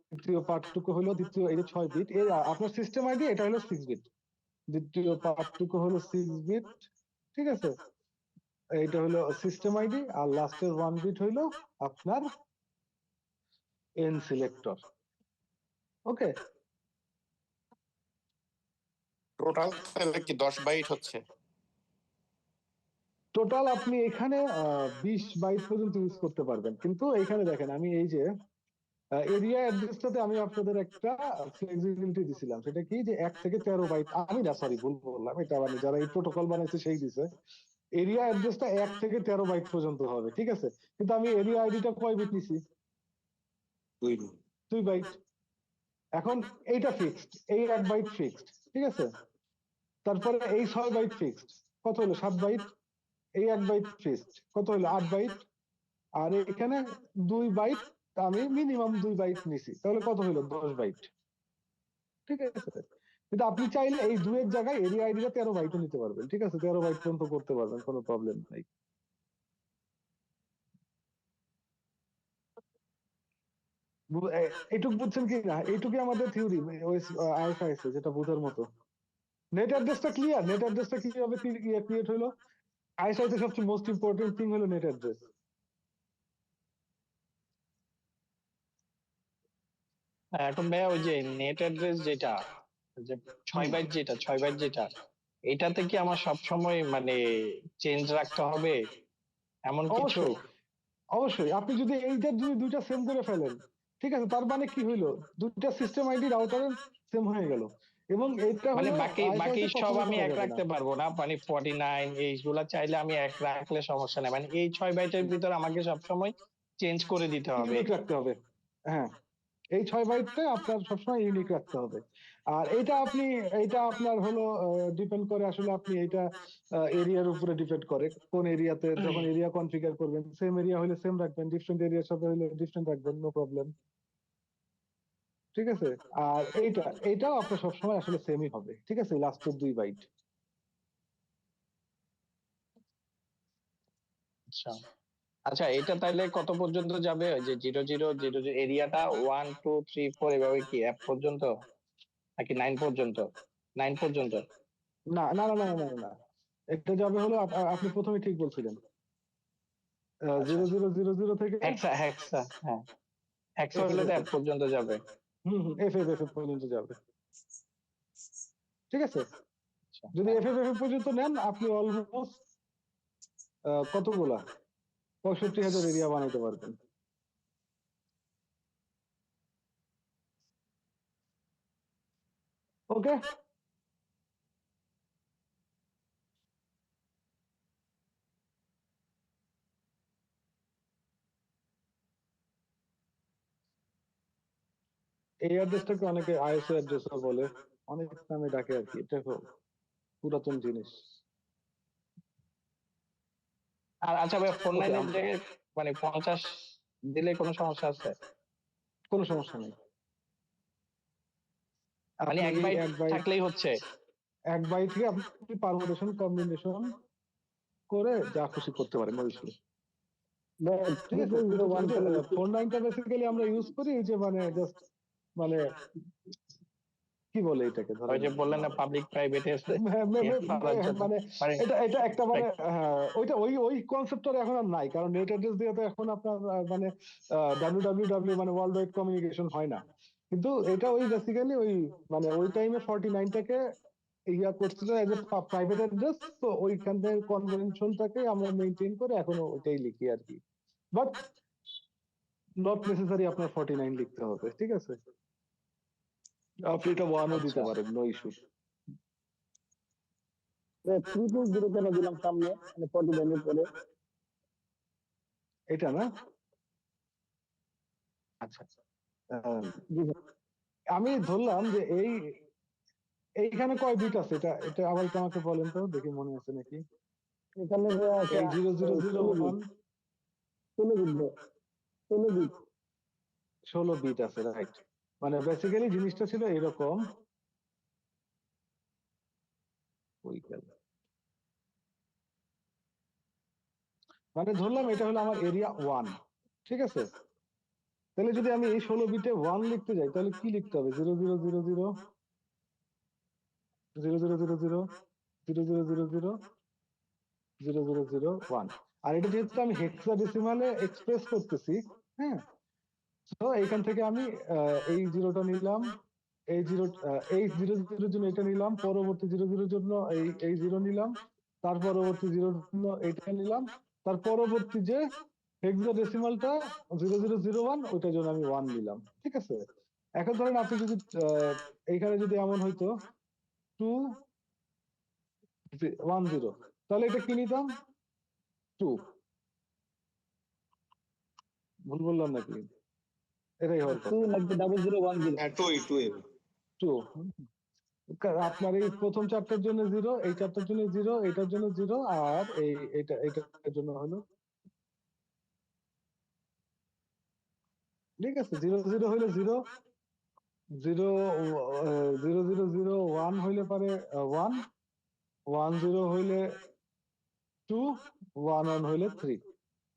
দ্বিতীয় পার্টটুকু হলো দ্বিতীয় এই যে 6 বিট এর আপনার সিস্টেম আইডি, এটা হলো 6 বিট। দ্বিতীয় পার্টটুকু হলো 6 বিট, ঠিক আছে। এইটা হলো সিস্টেম আইডি, আর লাস্টের 1 বিট হইলো আপনার এন সিলেক্টর। ওকে, টোটাল তাহলে কি 10 বাইট হচ্ছে? টোটাল আপনি এখানে 20 বাইট পর্যন্ত ইউজ করতে পারবেন, কিন্তু এখানে দেখেন আমি এই যে এরিয়া অ্যাড্রেসটাতে আমি আপনাদের একটা ফ্লেক্সিবিলিটি দিছিলাম। সেটা কি যে 1 থেকে 13 বাইট, আমি না, সরি ভুল বললাম, এটা মানে যারা এই প্রোটোকল বানাইছে সেই দিছে। এরিয়া অ্যাড্রেসটা 1 থেকে 13 বাইট পর্যন্ত হবে, ঠিক আছে। কিন্তু আমি এরিয়া আইডিটা কয় বিট নিছি? 2 বাইট। এখন এইটা ফিক্সড, এই 1 বাইট ফিক্সড, ঠিক আছে। তারপরে এই 6 বাইট ফিক্সড, কত হলো? 7 বাইট। এই 1 বাইট ফিক্সড, কত হলো? 8 বাইট। আর এখানে 2 বাইট, আমি মিনিমাম 2 বাইট নিছি, তাহলে কত হলো? 10 বাইট, ঠিক আছে। কিন্তু আপনি চাইলে এই 2 এর জায়গায় এরিয়া আইডিটা 13 বাইটও নিতে পারবেন, ঠিক আছে। 13 বাইট পর্যন্ত করতে পারবেন, কোনো প্রবলেম নাই। এইটুক বুঝছেন কি না? এইটুকুই আমাদের থিওরি আইএসআইএস যেটা বোঝার মতো। নেট অ্যাড্রেসটা ক্লিয়ার? নেট অ্যাড্রেসটা কিভাবে ক্রিয়েট হলো? আইএসআইএস এর সবচেয়ে মোস্ট ইম্পর্টেন্ট থিং হলো নেট অ্যাড্রেস। এখন ভাইয়া ওই যে নেট অ্যাড্রেস যেটা, যে 6 বাইট যেটা 6 বাইট যেটা এটাতে কি আমার সব সময় মানে চেঞ্জ রাখতে হবে এমন কিছু? অবশ্যই, অবশ্যই আপনি যদি এইটার যদি দুইটা সেম করে ফেলেন, ঠিক আছে, তার মানে কি হইলো, দুইটা সিস্টেম আইডি রাউটারের সেম হয়ে গেল, এবং এটা মানে হলো বাকি বাকি আইএসআইতে সব কখনোই আমি করা এক যাবে না। রাখতে পারবো না, মানে 49 এইগুলা চাইলে আমি এক রাখলে সমস্যা নেই, মানে এই 6 বাইটের ভিতর আমাকে সবসময় চেঞ্জ করে দিতে হবে। ইউনিক রাখতে হবে। হ্যাঁ, এই 6 বাইটটা আপনার সবসময় ইউনিক রাখতে হবে। আর এইটা আপনার হলো ডিপেন্ড করে আসলে আপনি এইটা এরিয়ার উপরে ডিপেন্ড করে, কোন এরিয়াতে যখন এরিয়া কনফিগার করবেন, সেম এরিয়া হলে সেম রাখবেন, ডিফারেন্ট এরিয়ার সাথে হলে ডিফারেন্ট রাখবেন, নো প্রবলেম। ঠিক আছে। আর এইটাও আপনার সবসময় আসলে সেমই হবে, ঠিক আছে, লাস্টের 2 বাইট। আচ্ছা আচ্ছা, এটা তাইলে কত পর্যন্ত যাবে, ওই যে 0000 এরিয়াটা 1 2 3 4 এভাবে কি অ্যাপ পর্যন্ত নাকি 9 পর্যন্ত? 9 পর্যন্ত? না না না না না না না, এটা যাবে হলো আপনি প্রথমে ঠিক বলছিলেন, আচ্ছা, 0000 থেকে হেক্সা হেক্সা, হ্যাঁ, হেক্সা এফ এফ হইলে তো এফ অ্যাপ পর্যন্ত যাবে। এফ এফ এফ পর্যন্ত যাবে। ঠিক আছে, আচ্ছা, যদি হ্যাঁ। এফ এফ এফ পর্যন্ত নেন আপনি অলমোস্ট কতগুলা 65,000 এরিয়া বানাইতে পারবেন। ওকে। এই অ্যাড্রেসটাকে অনেকে আইএসও অ্যাড্রেসও বলে, অনেক নামে ডাকে আর কি, এটা পুরাতন জিনিস। আর আচ্ছা ভাই, ফোর ওকে, নাইনের জায়গায় মানে 50 দিলে কোনো সমস্যা আছে? কোনো সমস্যা নেই। মানে আপনি 1 বাইট এক বাইট, থাকলেই হচ্ছে? 1 বাইটকে আপনি পারমুটেশন কম্বিনেশন করে যা খুশি করতে পারেন, নো ইস্যু। ঠিক আছে, কিন্তু 49টা বেসিক্যালি আমরা ইউজ করি এই যে মানে জাস্ট মানে কি বলে এটাকে, ওই ধরেন যে বললেন না পাবলিক প্রাইভেট করার জন্য, মানে মানে এটা এটা একটা মানে ওইটা ওই ওই কনসেপ্টটা এখন আর নাই, কারণ নেট অ্যাড্রেস দিয়ে তো এখন আপনার মানে ডাব্লিউ মানে ওয়ার্ল্ড ওয়াইড কমিউনিকেশন হয় না। কিন্তু এটা ওই বেসিক্যালি ওই মানে ওই টাইমে 49টাকে ইয়া করছিল এজ এ প্রাইভেট অ্যাড্রেস, তো ওইখানের কনভেনশনটাকে আমরা মেনটেন করে এখনো ওইটাই লিখি আর কি। বাট নট নেসেসারি আপনার 49 লিখতে হবে, ঠিক আছে, আপনি এটা ওয়ানও দিতে আচ্ছা। পারেন, নো ইস্যু। 3 কেন দিলাম সামনে, মানে 49 এর পরে? এটা না, আচ্ছা, আহ, জি স্যার। আমি ধরলাম যে এইখানে কয় বিট আছে, এটা এটা আবার একটু আমাকে বলেন তো, দেখি মনে আছে নাকি। এখানে এই 0001 16 বিট 16 বিট। 16 বিট আছে, রাইট। মানে বেসিক্যালি জিনিসটা ছিল এরকম, ওই গেল। মানে ধরলাম এটা হলো আমার এরিয়া 1, ঠিক আছে, তাহলে যদি আমি এই 16 বিটে 1 লিখতে যাই তাহলে কি লিখতে হবে, 00000000000001। আর এটা যেহেতু আমি হেক্সাডেসিমালে এক্সপ্রেস করতেছি, হ্যাঁ, তো এইখান থেকে আমি এই জিরোটা নিলাম, এই 00 জন্য এটা নিলাম, পরবর্তী 00 জন্য এই জিরো নিলাম, তার পরবর্তী জিরোর জন্য এইটা নিলাম, তার পরবর্তী যে হেক্সাডেসিমালটা 0001 ওইটার জন্য আমি 1 নিলাম, ঠিক আছে। এখন ধরেন আপনি যদি এইখানে যদি এমন হইতো 210, তাহলে এটা কি নিতাম, 2। ভুল বললাম নাকি, এটাই হওয়ার 2 কথা, নাকি 0001 দিলাম? হ্যাঁ, টুই টুই 2। আপনার এই প্রথম চারটার জন্য 0, এই চারটার জন্য 0, এইটার জন্য 0, আর এইটার জন্য হলো, ঠিক আছে, 00 হইলে 0, 0 0001 হইলে পারে 1, 10 হইলে 2, 11 হইলে 3।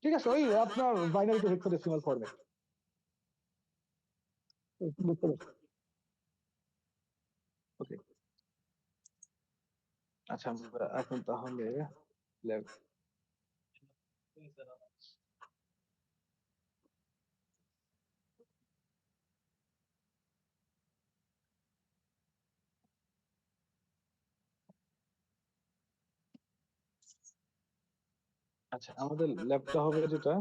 ঠিক আছে, ওই আপনার বাইনারি টু হেক্সাডেসিমাল ফরম্যাট। বুঝতে পারছি। ওকে, আচ্ছা, আমরা এখন তাহলে আচ্ছা, আমাদের ল্যাবটা হবে যেটা,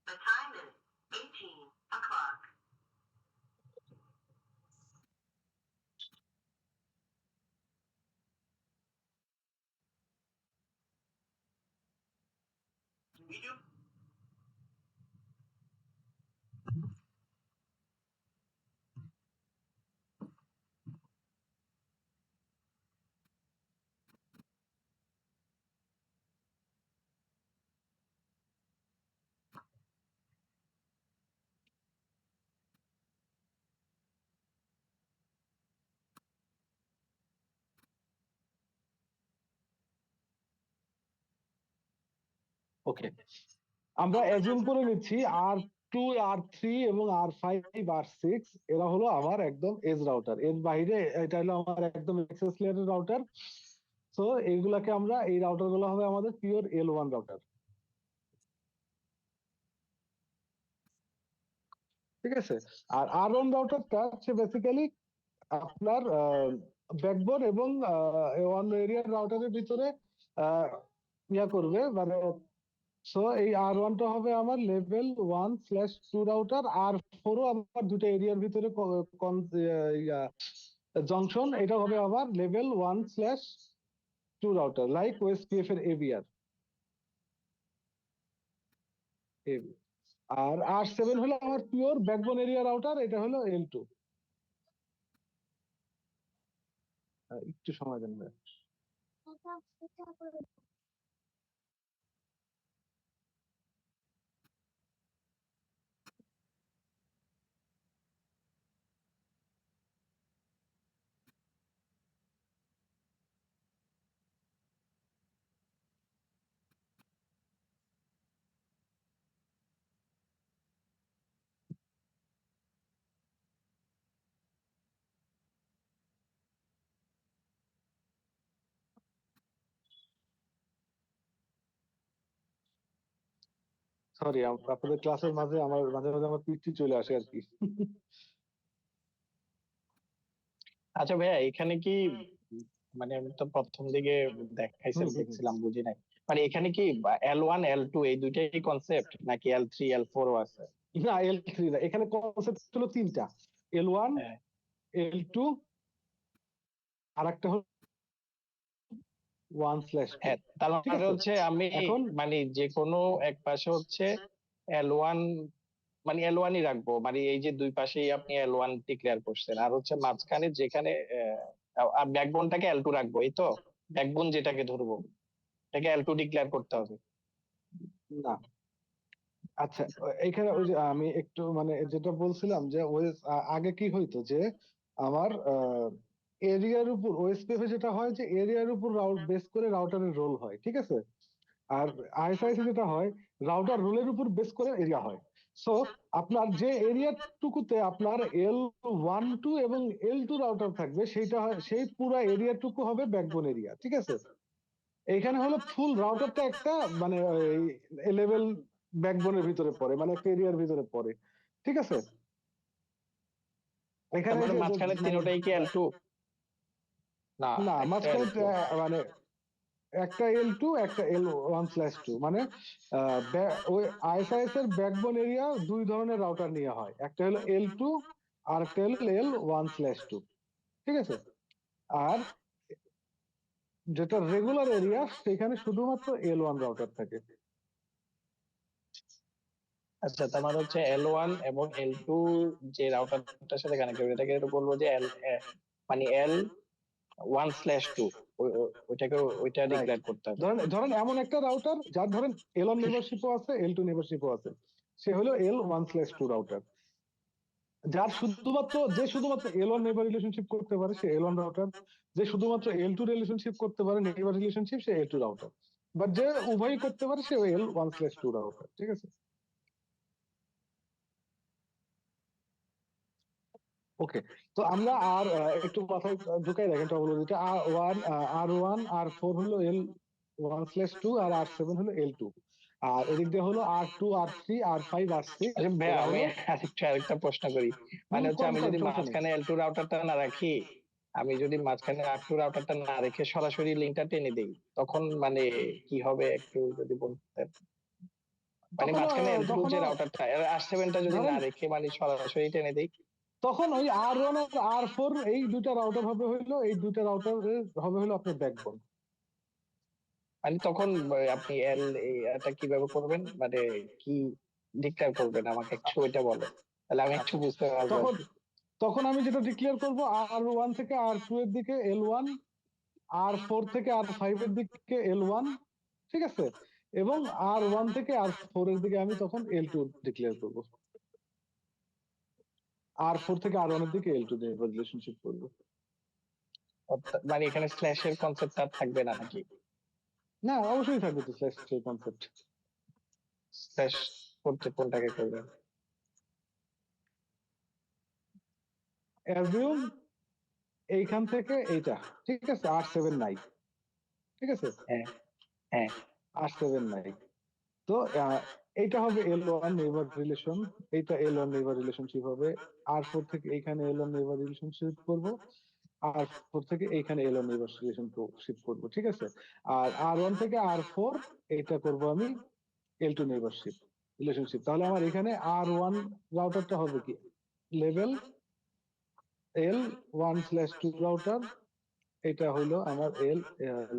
The time is 18 o'clock. Medium. ওকে, আমরা অ্যাজিউম করে নিচ্ছি R2, R3 এবং R5, R6 এরা হলো আমার একদম এজ রাউটার, এর বাইরে এটা হলো আমার একদম অ্যাক্সেস লেয়ারের রাউটার। সো এইগুলাকে আমরা, এই রাউটার গুলো হবে আমাদের পিওর L1 রাউটার, ঠিক আছে। আর R1 রাউটারটা হচ্ছে বেসিক্যালি আপনার ব্যাকবোন এবং ওয়ান এরিয়ার রাউটারের ভিতরে ইয়া করবে, মানে সো এই R1টা হবে আমার লেভেল 1/2 রাউটার, R4ও আমার দুটো এরিয়ার ভিতরে জংশন, এটা হবে আবার লেভেল 1/2 রাউটার, লাইক ওএসপিএফ এর এবিআর। আর R7 হলো আমার পিওর ব্যাকবোন এরিয়া রাউটার, এটা হলো L2। একটু সময় দেন ভাই। সরি, আপনাদের ক্লাসের মাঝে মাঝে মাঝে আমার পিটি চলে আসে আর কি। আচ্ছা ভাইয়া, এখানে কি মানে আমি তো প্রথম দিকে দেখাইছেন, হুম, হুম, হুম। দেখছিলাম, বুঝি নাই। মানে এখানে কি L1 L2 এই দুইটাই কনসেপ্ট, নাকি L3 L4ও আছে? না, L3 না, এখানে কনসেপ্ট হলো তিনটা, L1, হ্যাঁ, L2, আর একটা হলো 1/2। হ্যাঁ, তার ঠিক মানে আছে, হচ্ছে আমি এখন মানে যে কোনো এক পাশে হচ্ছে L1, মানে L1ই রাখবো, মানে এই যে দুই পাশেই আপনি L1 ডিক্লেয়ার করছেন, আর হচ্ছে মাঝখানে যেখানে আর ব্যাকবোনটাকে L2 রাখবো, এই তো ব্যাকবোন যেটাকে ধরবো এটাকে L2 ডিক্লেয়ার করতে হবে। না, আচ্ছা, এখানে ওই যে আমি একটু মানে যেটা বলছিলাম যে আগে কি হইতো যে আমার এরিয়ার উপর ওএসপিএফ যেটা হয় যে এরিয়ার উপর বেস করে রাউটারের রোল হয়, ঠিক আছে। আর আইএসআইসি যেটা হয় রাউটার রোলের উপর বেস করে এরিয়া হয়। সো আপনার যে এরিয়া টুকুতে আপনার L1 2 এবং L2 রাউটার থাকবে, সেইটা হয়, সেই পুরো এরিয়া টুকু হবে ব্যাকবোন এরিয়া, ঠিক আছে। এইখানে হলো ফুল রাউটারটা একটা মানে লেভেল ব্যাকবোনের ভিতরে পড়ে, মানে একটা এরিয়ার ভিতরে পড়ে, ঠিক আছে। তার এখানে মানে যে মাঝখানে মানে তিনটাই কি L2? না, না, একটা মাঝখানে L2। মানে একটা L2, একটা L1/2, মানে ওই আইএসআইএস এর ব্যাকবোন এরিয়া দুই ধরনের রাউটার নিয়ে হয়, একটা হলো L2 আর একটা হলো L1/2, ঠিক আছে। আর যেটা রেগুলার এরিয়া সেখানে শুধুমাত্র L1 রাউটার থাকে। আচ্ছা, তার মানে হচ্ছে L1 এবং L2 যে রাউটারটার সাথে কানেক্টেড, এটাকে একটু বলবো যে মানে L1/2, ওইটা রাইট, ডিক্লেয়ার করতে হবে। ধরেন ধরেন এমন একটা রাউটার যার ধরেন L1 নেবারশিপও আছে, L2 নেবারশিপও আছে, সে হলো L1/2 রাউটার। যে শুধুমাত্র L1 নেবার রিলেশনশিপ করতে পারে সে L1 রাউটার, যে শুধুমাত্র L2 রিলেশনশিপ করতে পারে নেবার relationship, say L2 router, but যে উভয়ই করতে পারে সে L1/2 রাউটার, ঠিক আছে। ওকে, তো আমরা আর একটু মাথায় ঢুকাই রাখেন টপোলজিটা। R1 R4 হলো L1/2, আর R7 হলো L2। আর এদিক দিয়ে হলো R2 R3 R5 R6, আচ্ছা ভাইয়া, এরা আমি হলো আরেকটা প্রশ্ন করি। মানে হচ্ছে করেন আমি করেন, যদি সমস্যা নেই। মাঝখানে L2 রাউটারটা না রাখি, আমি যদি মাঝখানে R2 রাউটারটা না রেখে সরাসরি লিঙ্কটা টেনে দেই, তখন মানে কি হবে একটু যদি বলতেন। মানে তখনও মাঝখানে L2 যে তখনও রাউটারটা, R7টা যদি না ধরেন, রেখে মানে সরাসরি টেনে দেই, তখন ওই R1 আর R4 এই দুইটা রাউটার হবে হইলো, এই দুইটা রাউটার হবে হলো আপনার ব্যাকবোন। মানে তখন আপনি এটা কিভাবে করবেন, মানে কি ডিক্লেয়ার করবেন আমাকে একটু ওইটা বলেন, তাহলে আমি একটু আচ্ছা, বুঝতে পারবো আর তখন কি। তখন আমি যেটা ডিক্লেয়ার করব, R1 থেকে R2 এর দিকে L1, R4 থেকে R5 এর দিকে L1, ঠিক আছে, এবং R1 থেকে R4 এর দিকে আমি তখন L2 ডিক্লেয়ার করব, R4 থেকে R1 এর দিকে L2 দিয়ে রিলেশনশিপ করব। মানে এখানে স্ল্যাশের কনসেপ্ট আর থাকবে না নাকি? না, অবশ্যই থাকবে তো স্ল্যাশ কনসেপ্ট। স্ল্যাশ করতে কোনটাকে করবেন? অ্যাজিউম এইখান থেকে এইটা, ঠিক আছে, R7 নাই, ঠিক আছে, হ্যাঁ, হ্যাঁ। R7 নাই। তো এইটা হবে L1 নেইবার রিলেশন, এইটা L1 নেইবার রিলেশনশিপ হবে। R4 থেকে এইখানে L1 নেইবার রিলেশনশিপ করব, R4 থেকে এইখানে L1 নেইবার রিলেশনশিপ করব, ঠিক আছে। আর R1 থেকে R4 এটা করব আমি L2 নেইবারশিপ রিলেশনশিপ। তাহলে আমার এখানে R1 রাউটারটা হবে কি, লেভেল L1/2 রাউটার, এটা হলো আমার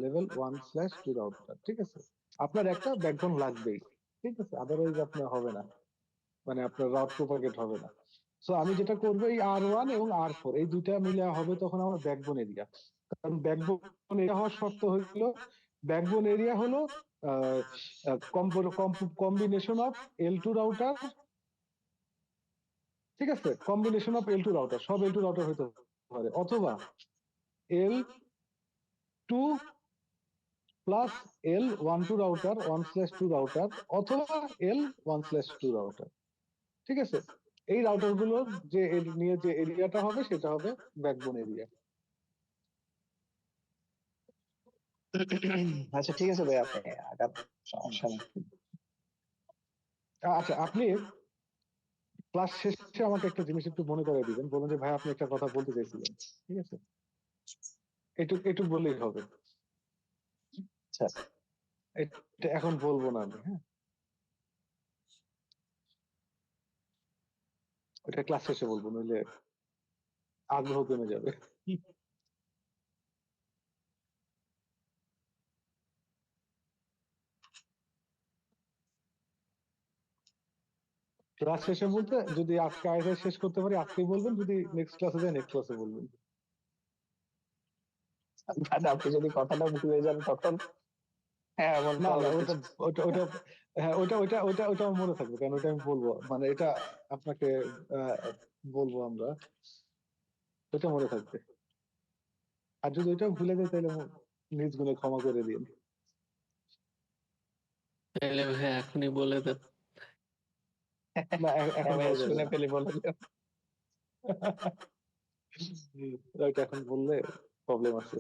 লেভেল 1/2 রাউটার, ঠিক আছে। আপনার একটা ব্যাকবোন লাগবেই, ঠিক আছে, আদারওয়াইজ আপনার হবে না, মানে আপনার রাউট প্রোপাগেট হবে না। সো আমি যেটা করবো, এই R1 এবং R4 এই দুইটা মিলে হবে তখন আমার ব্যাকবোন এরিয়া। কারণ ব্যাকবোন এরিয়া হওয়ার শর্ত হলো, ব্যাকবোন এরিয়া হলো কম্বিনেশন অফ L2 রাউটার, ঠিক আছে, কম্বিনেশন অফ L2 রাউটার, সব L2 রাউটার হতে পারে, অথবা L2 plus L12 router 1/2 router, অথবা L1/2 রাউটার, ঠিক আছে। এই রাউটার গুলোর যে নিয়ে যে এরিয়াটা হবে সেটা হবে ব্যাকবোন এরিয়া। আচ্ছা ঠিক আছে ভাই, আপনি আগান, সমস্যা নেই। আচ্ছা, আপনি ক্লাস শেষে আমাকে একটা জিনিস একটু মনে করে দিবেন, বলুন যে ভাই আপনি একটা কথা বলতে চাইছিলেন, ঠিক আছে, একটু একটু বললেই হবে। আচ্ছা, এটা এখন বলবো না আমি, হ্যাঁ, ওটা ক্লাস শেষে বলবো, নইলে আগ্রহ কমে যাবে। ক্লাস শেষে বলতে, যদি আজকে আইসা শেষ করতে পারি আজকেই বলবেন, যদি নেক্সট ক্লাসে যায় নেক্সট ক্লাসে বলবেন। বাট আপনি যদি কথাটা ভুলে যান তখন, হ্যাঁ এমন তো না না, হবে ওটা কিছু। ওটা ওটা হ্যাঁ, ওটা আমার মনে থাকবে, কারণ ওটা আমি বলবো, মানে এটা আপনাকে আহ, বলবো আমরা, ওটা মনে থাকবে। আর যদি ওইটাও ভুলে যাই তাহলে নিজ গুণে ক্ষমা করে দিন। তাহলে ভাই এখনই বলে দেন। না, হ্যাঁ এখন ভাই, বলা যাবে শুনে না। পেলে বলে দিও। ওইটা এখন বললে প্রবলেম আছে।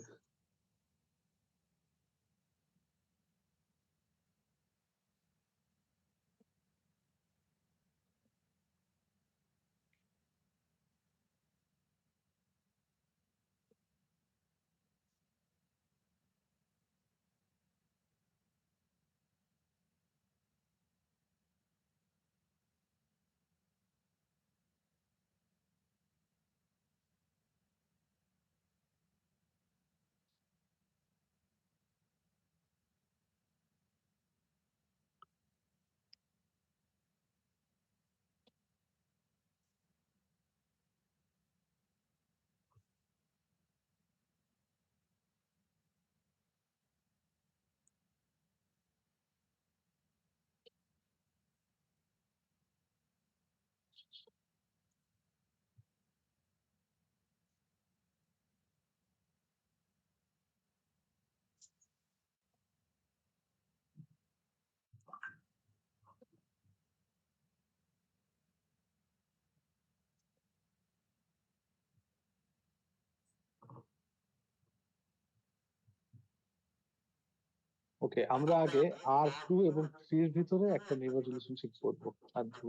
ওকে, আমরা আগে R2 এবং 3 এর ভিতরে একটা নেইবার রিলেশনশিপ করবো। আর R2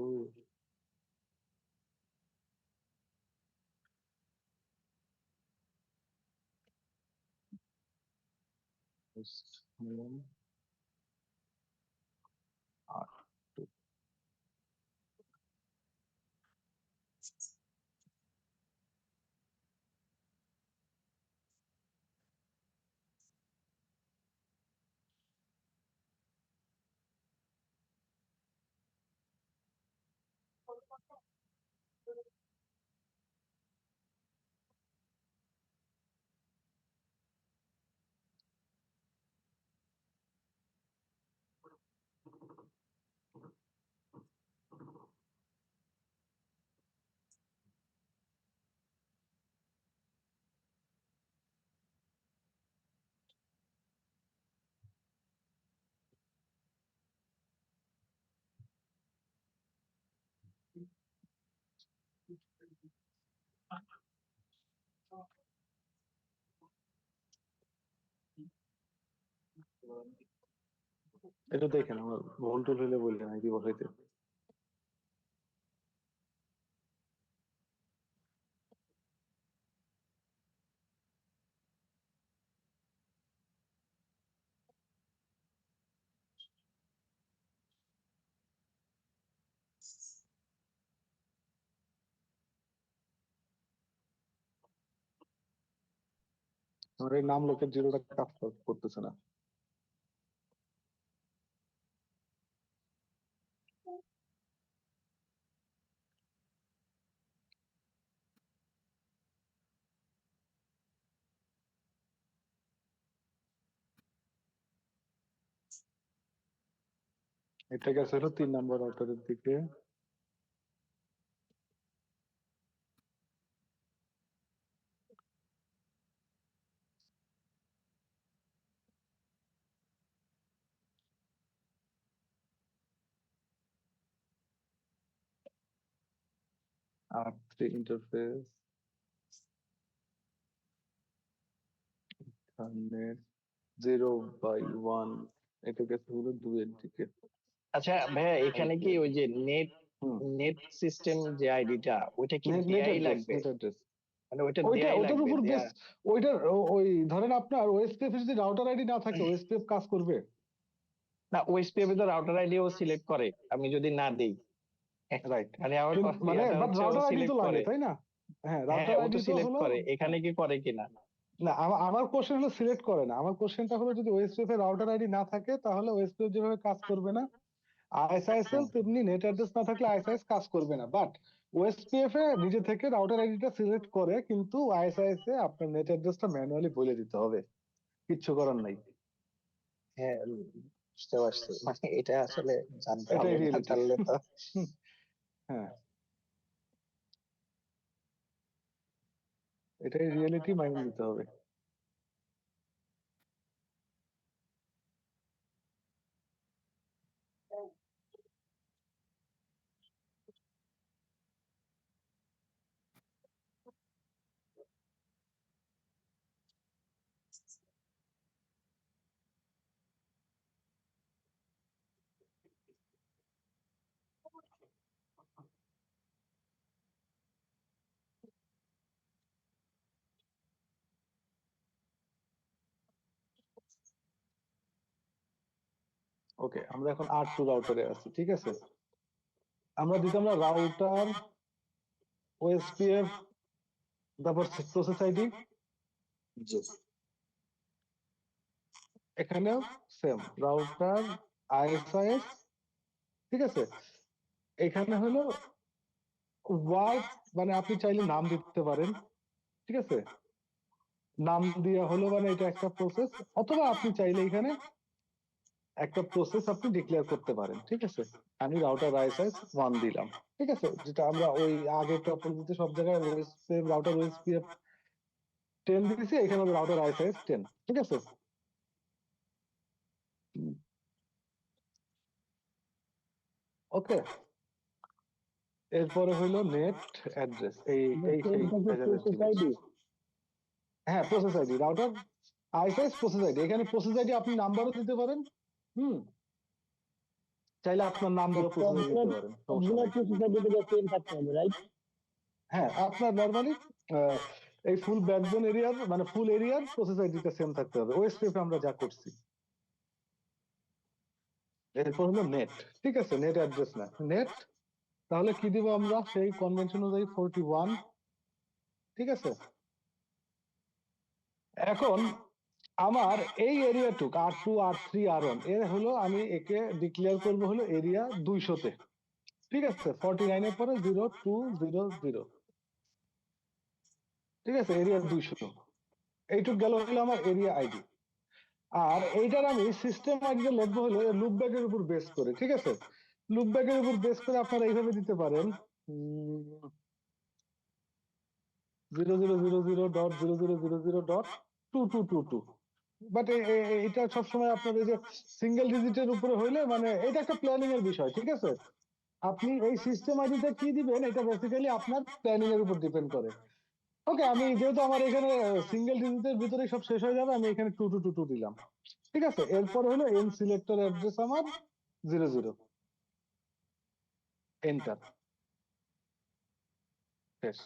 এটা দেখেন, আমার ভুল টুল হলে বললেন আইডি বসাইতে। আমার এই নাম লোকের জিরোটা কাজ করতেছে না। এটা গেছে হলো 3 নম্বর রাউটারের দিকে। R3 ইন্টারফেস, এখানে 0/1, এটা গেছে হলো 2 এর দিকে। আচ্ছা ভাইয়া, এখানে কি ওই যে নেট হুম, নেট সিস্টেম যে আইডিটা ওইটা কি নেট দেয়াই অ্যাড্রেস, লাগবে? নেট অ্যাড্রেস মানে ওইটা ওইটা দেয়াই ওটার লাগবে উপর দেয়া? বেস। ওইটার ওই ধরেন আপনার ওএসপিএফ যদি রাউটার আইডি না থাকে, ওএসপিএফ কাজ করবে না, ওএসপিএফ তো রাউটার আইডিও সিলেক্ট করে আমি যদি না দেই। রাইট। মানে আমার মানে ইয়াটা বাট হচ্ছে ও রাউটার আইডি তো সিলেক্ট লাগে, করে। তাই না? হ্যাঁ, হ্যাঁ, রাউটার ও তো আইডি তো সিলেক্ট হলো, করে, এখানে হ্যাঁ। কি করে কিনা। না, আমার কোশ্চেন হলো সিলেক্ট করে না। আমার কোশ্চেনটা হলো যদি ওএসপিএফ এর রাউটার আইডি না থাকে তাহলে ওএসপিএফ যেভাবে কাজ করবে না, আইএসআইএসএল তেমনি নেট অ্যাড্রেস না থাকলে আইএসআইএস কাজ করবে না। বাট ওএসপিএফ এ নিজে থেকে রাউটার আইডিটা সিলেক্ট করে, কিন্তু আইএসআইএস এ আপনার নেট অ্যাড্রেসটা ম্যানুয়ালি বলে দিতে হবে, কিচ্ছু করার নাই। হ্যাঁ, বুঝতে পারছি। মানে এটা আসলে জানতে এটাই হবে, না রিয়েলিটি। জানলে তো। হ্যাঁ, এটাই রিয়েলিটি, মাইনে নিতে হবে। ওকে, আমরা এখন R2 রাউটারে আছি, ঠিক আছে। আমরা দিতাম না রাউটার, ওএসপিএফ, তারপর প্রসেস আইডি। জি। এখানেও সেম রাউটার, আইএসআইএস, ঠিক আছে। এখানে হলো ওয়ার্ক, মানে আপনি চাইলে নাম দিতে পারেন, ঠিক আছে। নাম দিয়া হলো মানে এটা একটা প্রসেস, অথবা আপনি চাইলে এখানে একটা প্রসেস আপনি ডিক্লেয়ার করতে পারেন, ঠিক আছে। আমি রাউটার আইএসআইএস 1 দিলাম, ঠিক আছে, যেটা আমরা ওই আগের টপোলজিতে সব জায়গায় ওএসপিএফ রাউটার ওএসপিএফ 10 দিয়েছি, এখানে হবে রাউটার আইএসআইএস 10, ঠিক আছে। ওকে, এরপরে হইলো নেট অ্যাড্রেস, এই এই সেই ভেজালের প্রসেস জিনিস। আইডি। হ্যাঁ, process ID router ISIS process ID, এখানে প্রসেস আইডি আপনি নাম্বারও দিতে পারেন। হুম, চাইলে আপনার নাম দিয়ে প্রসেস আইডি দিতে পারেন, সমস্যা সবগুলো নাই। প্রসেস আইডি থেকে সেম থাকতে হবে, রাইট? হ্যাঁ, আপনার নরমালি এই ফুল ব্যাকবোন এরিয়ার মানে ফুল এরিয়ার প্রসেস আইডিটা সেম থাকতে হবে, ওএসপিএফ আমরা যা করছি। এরপর হলো নেট, ঠিক আছে, নেট অ্যাড্রেস না, নেট। তাহলে কি দিব আমরা, সেই কনভেনশন অনুযায়ী 41, ঠিক আছে। এখন আমার এই এরিয়াটুক R2 R3 R1 এর হলো আমি একে ডিক্লেয়ার করব হলো এরিয়া 200-তে, ঠিক আছে। 49 এর পরে 0200, ঠিক আছে, এরিয়া 200। এইটুক গেল হলো আমার এরিয়া আইডি। আর এইটার আমি সিস্টেম আইডিটা লিখবো হলো লুপ ব্যাগের উপর বেস করে, ঠিক আছে। লুপ ব্যাগের উপর বেস করে আপনারা এইভাবে দিতে পারেন 0000.0000.2222। বাট এটা সবসময় আপনার এই যে সিঙ্গেল ডিজিটের উপরে হইলে মানে এটা একটা প্ল্যানিং এর বিষয়, ঠিক আছে। আপনি এই সিস্টেম আইডিটা কি দিবেন এটা বেসিক্যালি আপনার প্ল্যানিং এর উপর ডিপেন্ড করে। ওকে, আমি যেহেতু আমার এখানে সিঙ্গেল ডিজিটের ভিতরে সব শেষ হয়ে যাবে, আমি এখানে 2222 দিলাম, ঠিক আছে। এরপরে হলো এন সিলেক্টর অ্যাড্রেস আমার 00, এন্টার, শেষ।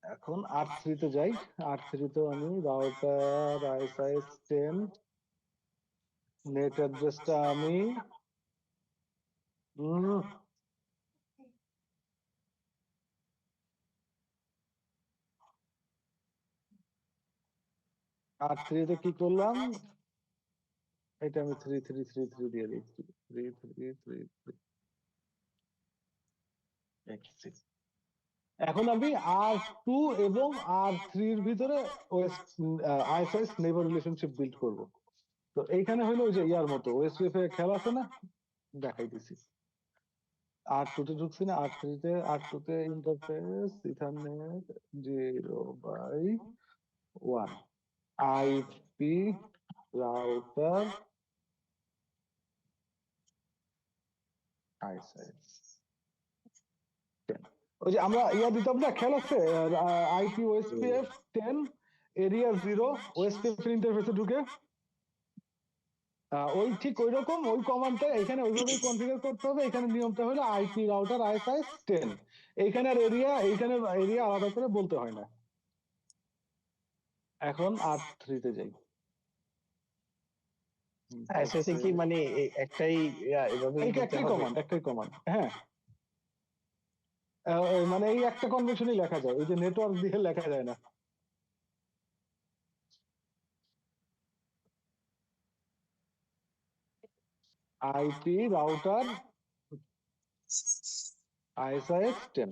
এখন R3 তে যাই, R3 তে আমি রাউটার আইএসআইএস 10, নেট অ্যাড্রেসটা আমি R3 তে কি করলাম, এটা আমি 3333 দিয়ে দিচ্ছি, 3333। এখন আমি R2 এবং R3 এর ভিতরে আইএসআইএস নেইবার রিলেশনশিপ বিল্ড করব। তো এইখানে হলো ওই যে ইয়ার মতো ওএসপিএফ এর খেলা আছে না, দেখাই দিছি। R2 তে ঢুকছি না, R3 তে, R2 তে interface ethernet 0/1, IP router ISIS. ওই যে আমরা ইয়া দিতাম না, খেয়াল আছে, আইপি ওএসপিএফ 10 এরিয়া 0 ওএসপিএফ ইন্টারফেসে ঢুকে, ওই ঠিক ওই রকম ওই কমান্ডটা এখানে ওইভাবেই কনফিগার করতে হবে। এখানে নিয়মটা হলো আইপি রাউটার আইএসআইএস 10, এইখানে আর এরিয়া, এইখানে এরিয়া আলাদা করে বলতে হয় না। এখন R3 তে যাই, এসএসসি কি মানে একটাই এভাবে দিতে একটাই হবে? কমান্ড, একটাই কমান্ড, হ্যাঁ। মানে এই একটা কনভেনশনই লেখা যায়, এই যে নেটওয়ার্ক দিয়ে লেখা যায় না। IP router ISIS 10।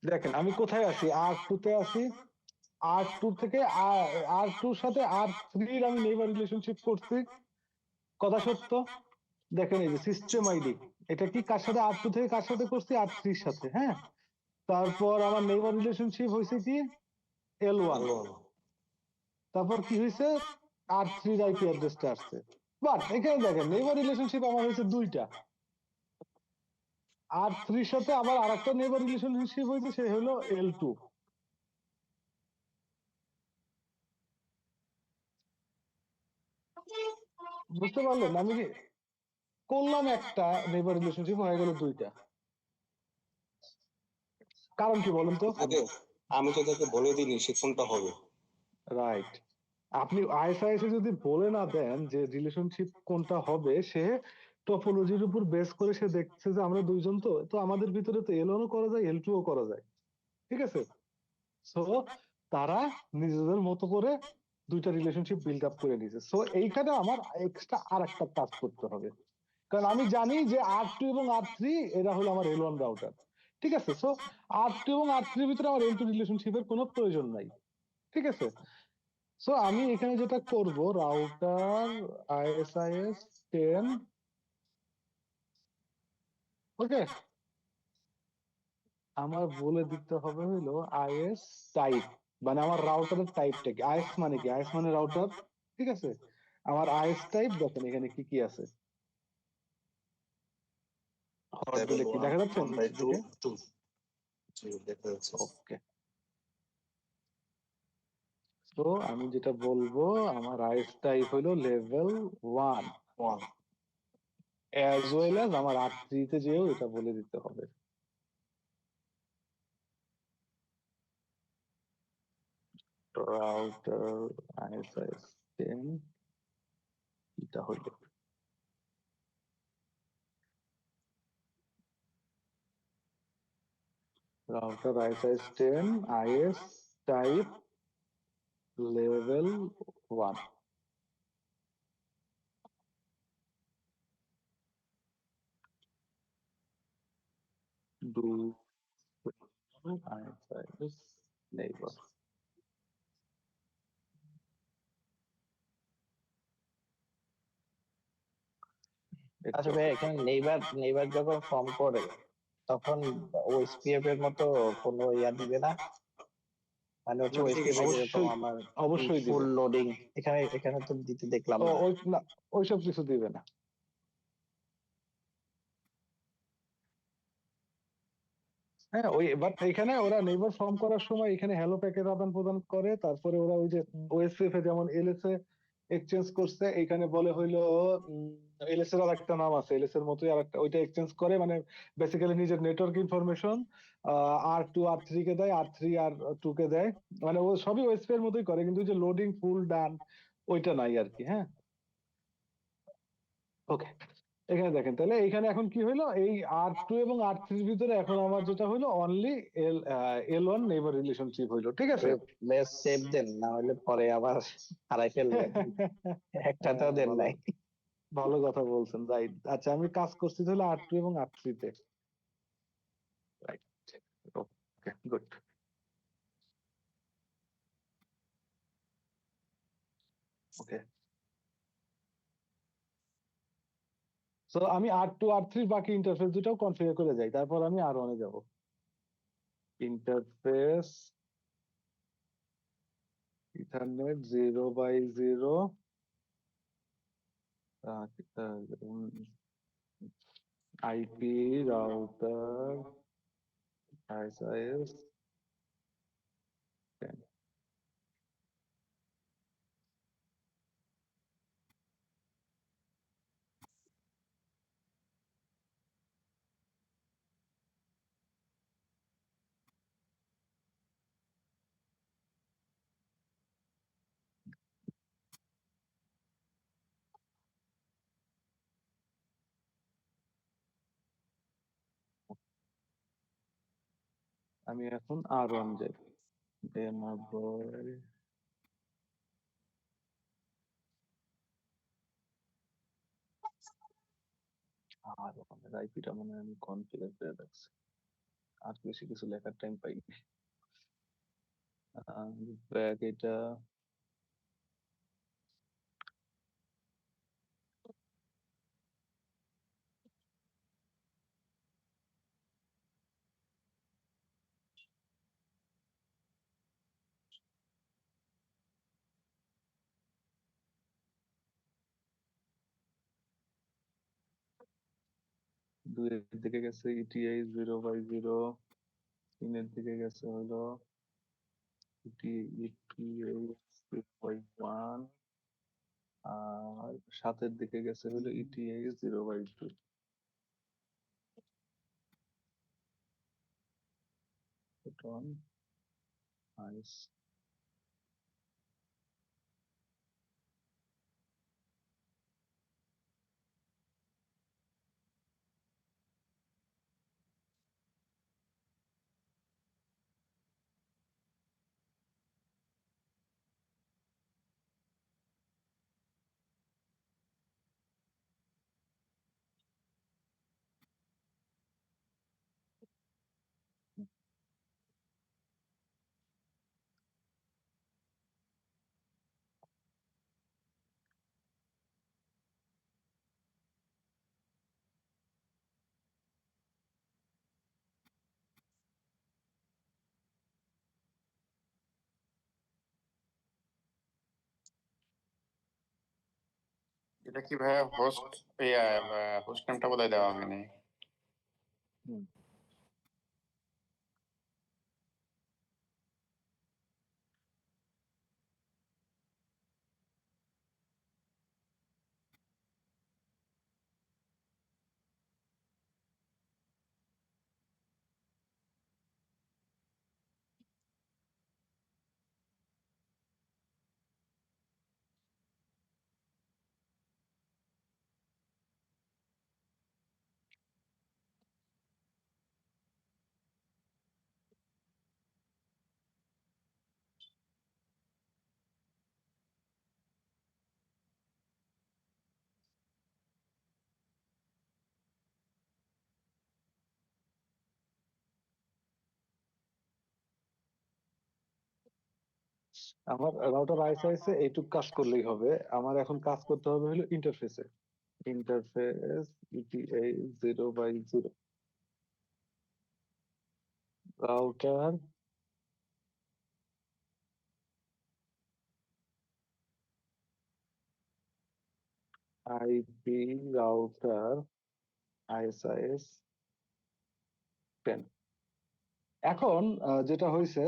দেখেন আমি কোথায় আছি, R2 তে আছি। R2 থেকে R2 সাথে R3 এর আমি নেইবার রিলেশনশিপ করছি, কথা সত্য। দেখেন এই যে সিস্টেম আইডি, এটা কি কার সাথে, R2 থেকে কার সাথে করছি, R3 এর সাথে, হ্যাঁ। তারপর আমার নেইবার রিলেশনশিপ হয়েছে কি L1, তারপর কি হয়েছে R3 এর আইপি অ্যাড্রেসটা আসছে। বাট এখানে দেখেন নেইবার রিলেশনশিপ আমার হয়েছে দুইটা, R3 এর সাথে আবার আরেকটা নেইবার রিলেশনশিপ হয়েছে, সে হলো L2। বুঝতে পারলেন, আমি কি করলাম একটা নেইবার রিলেশনশিপ, হয়ে গেল দুইটা। কারণ কি বলুন তো? আমি তো তাকে বলে দিইনি সে কোনটা হবে। রাইট, আপনি আইএসআইএস এ যদি বলে না দেন যে রিলেশনশিপ কোনটা হবে, সে টপোলজির উপর বেস করে সে দেখছে যে আমরা দুইজন, তো তো আমাদের ভিতরে তো L1 ও করা যায়, L2 ও করা যায়, ঠিক আছে। সো তারা নিজেদের মতো করে দুইটা রিলেশনশিপ বিল্ড আপ করে নিয়েছে। সো এইখানে আমার এক্সট্রা আর একটা কাজ করতে হবে, কারণ আমি জানি যে R2 এবং R3 এরা হলো আমার L1 রাউটার, ঠিক আছে। সো R2 এবং R3 এর ভিতরে আমার L2 রিলেশনশিপের কোনো প্রয়োজন নাই, ঠিক আছে। সো আমি এখানে যেটা করব, রাউটার ISIS 10, ওকে, আমার বলে দিতে হবে হইলো IS টাইপ, মানে আমার রাউটারের টাইপটা কি। IS মানে কি? IS মানে রাউটার, ঠিক আছে। আমার IS টাইপ দেখেন এখানে কি কি আছে, হট লেভেল দিলে কি 1 দেখা যাচ্ছে 1/2 দিকে? 2 জি দেখা যাচ্ছে। ওকে, তো আমি যেটা বলবো, আমার IS টাইপ হইলো লেভেল 1, 1 অ্যাজ ওয়েল অ্যাজ আমার R3 তে যেও এটা বলে দিতে হবে। রাউটার ISIS 10 এটা হইলো router ISIS 10 IS type level 1। do ISIS neighbor। আচ্ছা ভাই, এখানে নেইবার নেইবার যখন ফর্ম করে তখন ওএসপিএফ এর মতো কোনো ইয়া দিবে না? মানে হচ্ছে ওএসপিএফ এ যেরকম অবশ্যই, আমার অবশ্যই ফুল দিবে। লোডিং, এখানে এখানে তো দিতে দেখলাম ও না। ওই না, ওইসব কিছু দিবে না। হ্যাঁ, ওই বাট এখানে ওরা নেইবার ফর্ম করার সময় এখানে হ্যালো প্যাকেট আদান প্রদান করে, তারপরে ওরা ওই যে ওএসপিএফ এ যেমন এলএসএ এক্সচেঞ্জ করছে, এখানে বলে হইলো এলএস এর আরেকটা নাম আছে, এলএস এর মতোই আরেকটা, ওইটা এক্সচেঞ্জ করে, মানে বেসিক্যালি নিজের নেটওয়ার্ক ইনফরমেশন R2 R3 কে দেয়, R3 R2 কে দেয়, মানে ও সবই ওএসপি এর মতোই করে, কিন্তু ওই যে লোডিং ফুল ডান ওইটা নাই আর কি। হ্যাঁ, ওকে, এখানে দেখেন তাহলে এইখানে এখন কি হইলো, এই R2 এবং R3 এর ভিতরে এখন আমার যেটা হইলো অনলি L1 নেইবার রিলেশনশিপ হইলো, ঠিক আছে। বেশ সেভ দেন, না হলে পরে আবার হারাই ফেলবেন। একটাতেও দেন ভালো নাই। ভালো কথা বলছেন, রাইট। আচ্ছা, আমি কাজ করছি তাহলে R2 এবং R3 তে, রাইট, ওকে, গুড। ওকে, সো আমি R2 R3 বাকি ইন্টারফেস দুটাও কনফিগার করে যাই, তারপর আমি R1 এ যাব। Interface ethernet 0/0, IP router ISIS 10। আমি এখন R1 যাই, R1 এর আইপিটা মনে হয় আমি কনফিগার করে রাখছি, আর বেশি কিছু লেখার টাইম পাইনি। ব্যাক এটা দুইয়ের দিকে গেছে ইটিআই 0/0, তিনের দিকে গেছে হলো ইটিআই 0/1, আর সাতের দিকে গেছে হলো ইটিআই 0/2। ফোটন আইস এটা কি ভাইয়া হোস্ট হোস্ট নেমটা বোধহয় দেওয়া হয়নি। আমার রাউটার আইএসআইএস এইটুক কাজ করলেই হবে। আমার এখন কাজ করতে হবে হলো ইন্টারফেসে। Interface ETE 0/0 router IP router ISIS 10। এখন যেটা হয়েছে,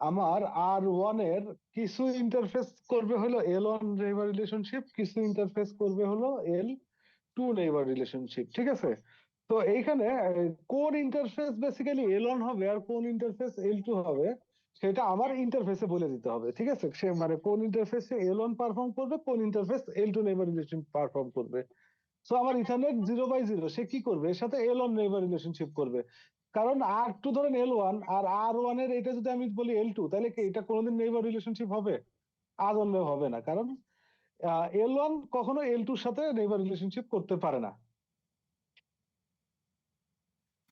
আমার R1 এর কিছু ইন্টারফেস করবে হলো L1 নেইবার রিলেশনশিপ, কিছু ইন্টারফেস করবে হলো L2 নেইবার রিলেশনশিপ, ঠিক আছে? তো এইখানে কোন ইন্টারফেস বেসিক্যালি L1 হবে আর কোন ইন্টারফেস L2 হবে সেটা আমার ইন্টারফেসে বলে দিতে হবে, ঠিক আছে? সে মানে কোন ইন্টারফেসে L1 পারফর্ম করবে, কোন interface L2 neighbour relation perform করবে। সো আমার ইথারনেট 0/0 সে কি করবে, এর সাথে L1 নেইবার রিলেশনশিপ করবে। কারণ R2 ধরেন L1 আর R1 এর এটা যদি আমি বলি L2, তাহলে কি এটা কোনোদিন নেইবার রিলেশনশিপ হবে? আদৌ হবে না, কারণ L1 কখনো L2 এর সাথে নেইবার রিলেশনশিপ করতে পারে না।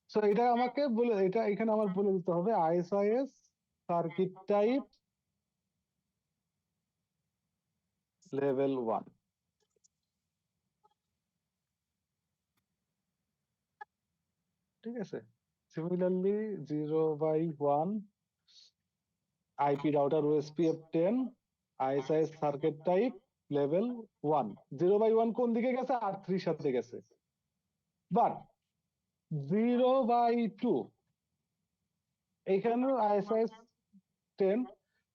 সো এটা আমাকে বলে, এটা এখানে আমার বলে দিতে হবে আইএসআইএস সার্কিট টাইপ লেভেল 1, ঠিক আছে? Similarly 0/1 IP router OSPF 10 ISIS circuit type level 1। 0/1 কোন দিকে গেছে? R3 এর সাথে গেছে। বাট 0/2 এখানে আইএসআইএস 10,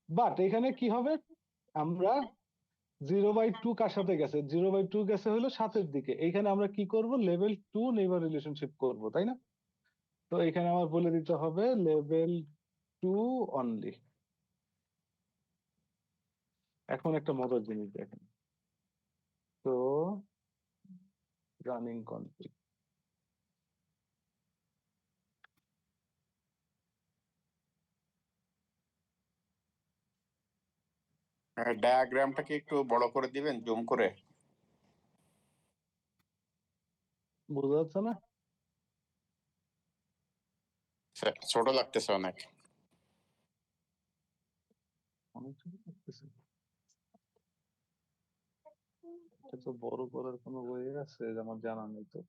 বাট এখানে কি হবে, আমরা 0/2 কার সাথে গেছে? 0/2 গেছে হলো 7-এর দিকে। এইখানে আমরা কি করব? লেভেল 2 নেইবার রিলেশনশিপ করব, তাই না? তো এখানে আমার বলে দিতে হবে লেভেল 2 অনলি। এখন একটা মজার জিনিস দেখেন তো, রানিং কনফিগ। ডায়াগ্রামটাকে একটু বড় করে দিবেন, জুম করে। বোঝা যাচ্ছে না? ছোট লাগতেছে অনেক। অনেক ছোট লাগতেছে। এটা তো বড় করার কোনো ওয়ে আছে আমার জানা নেই তো।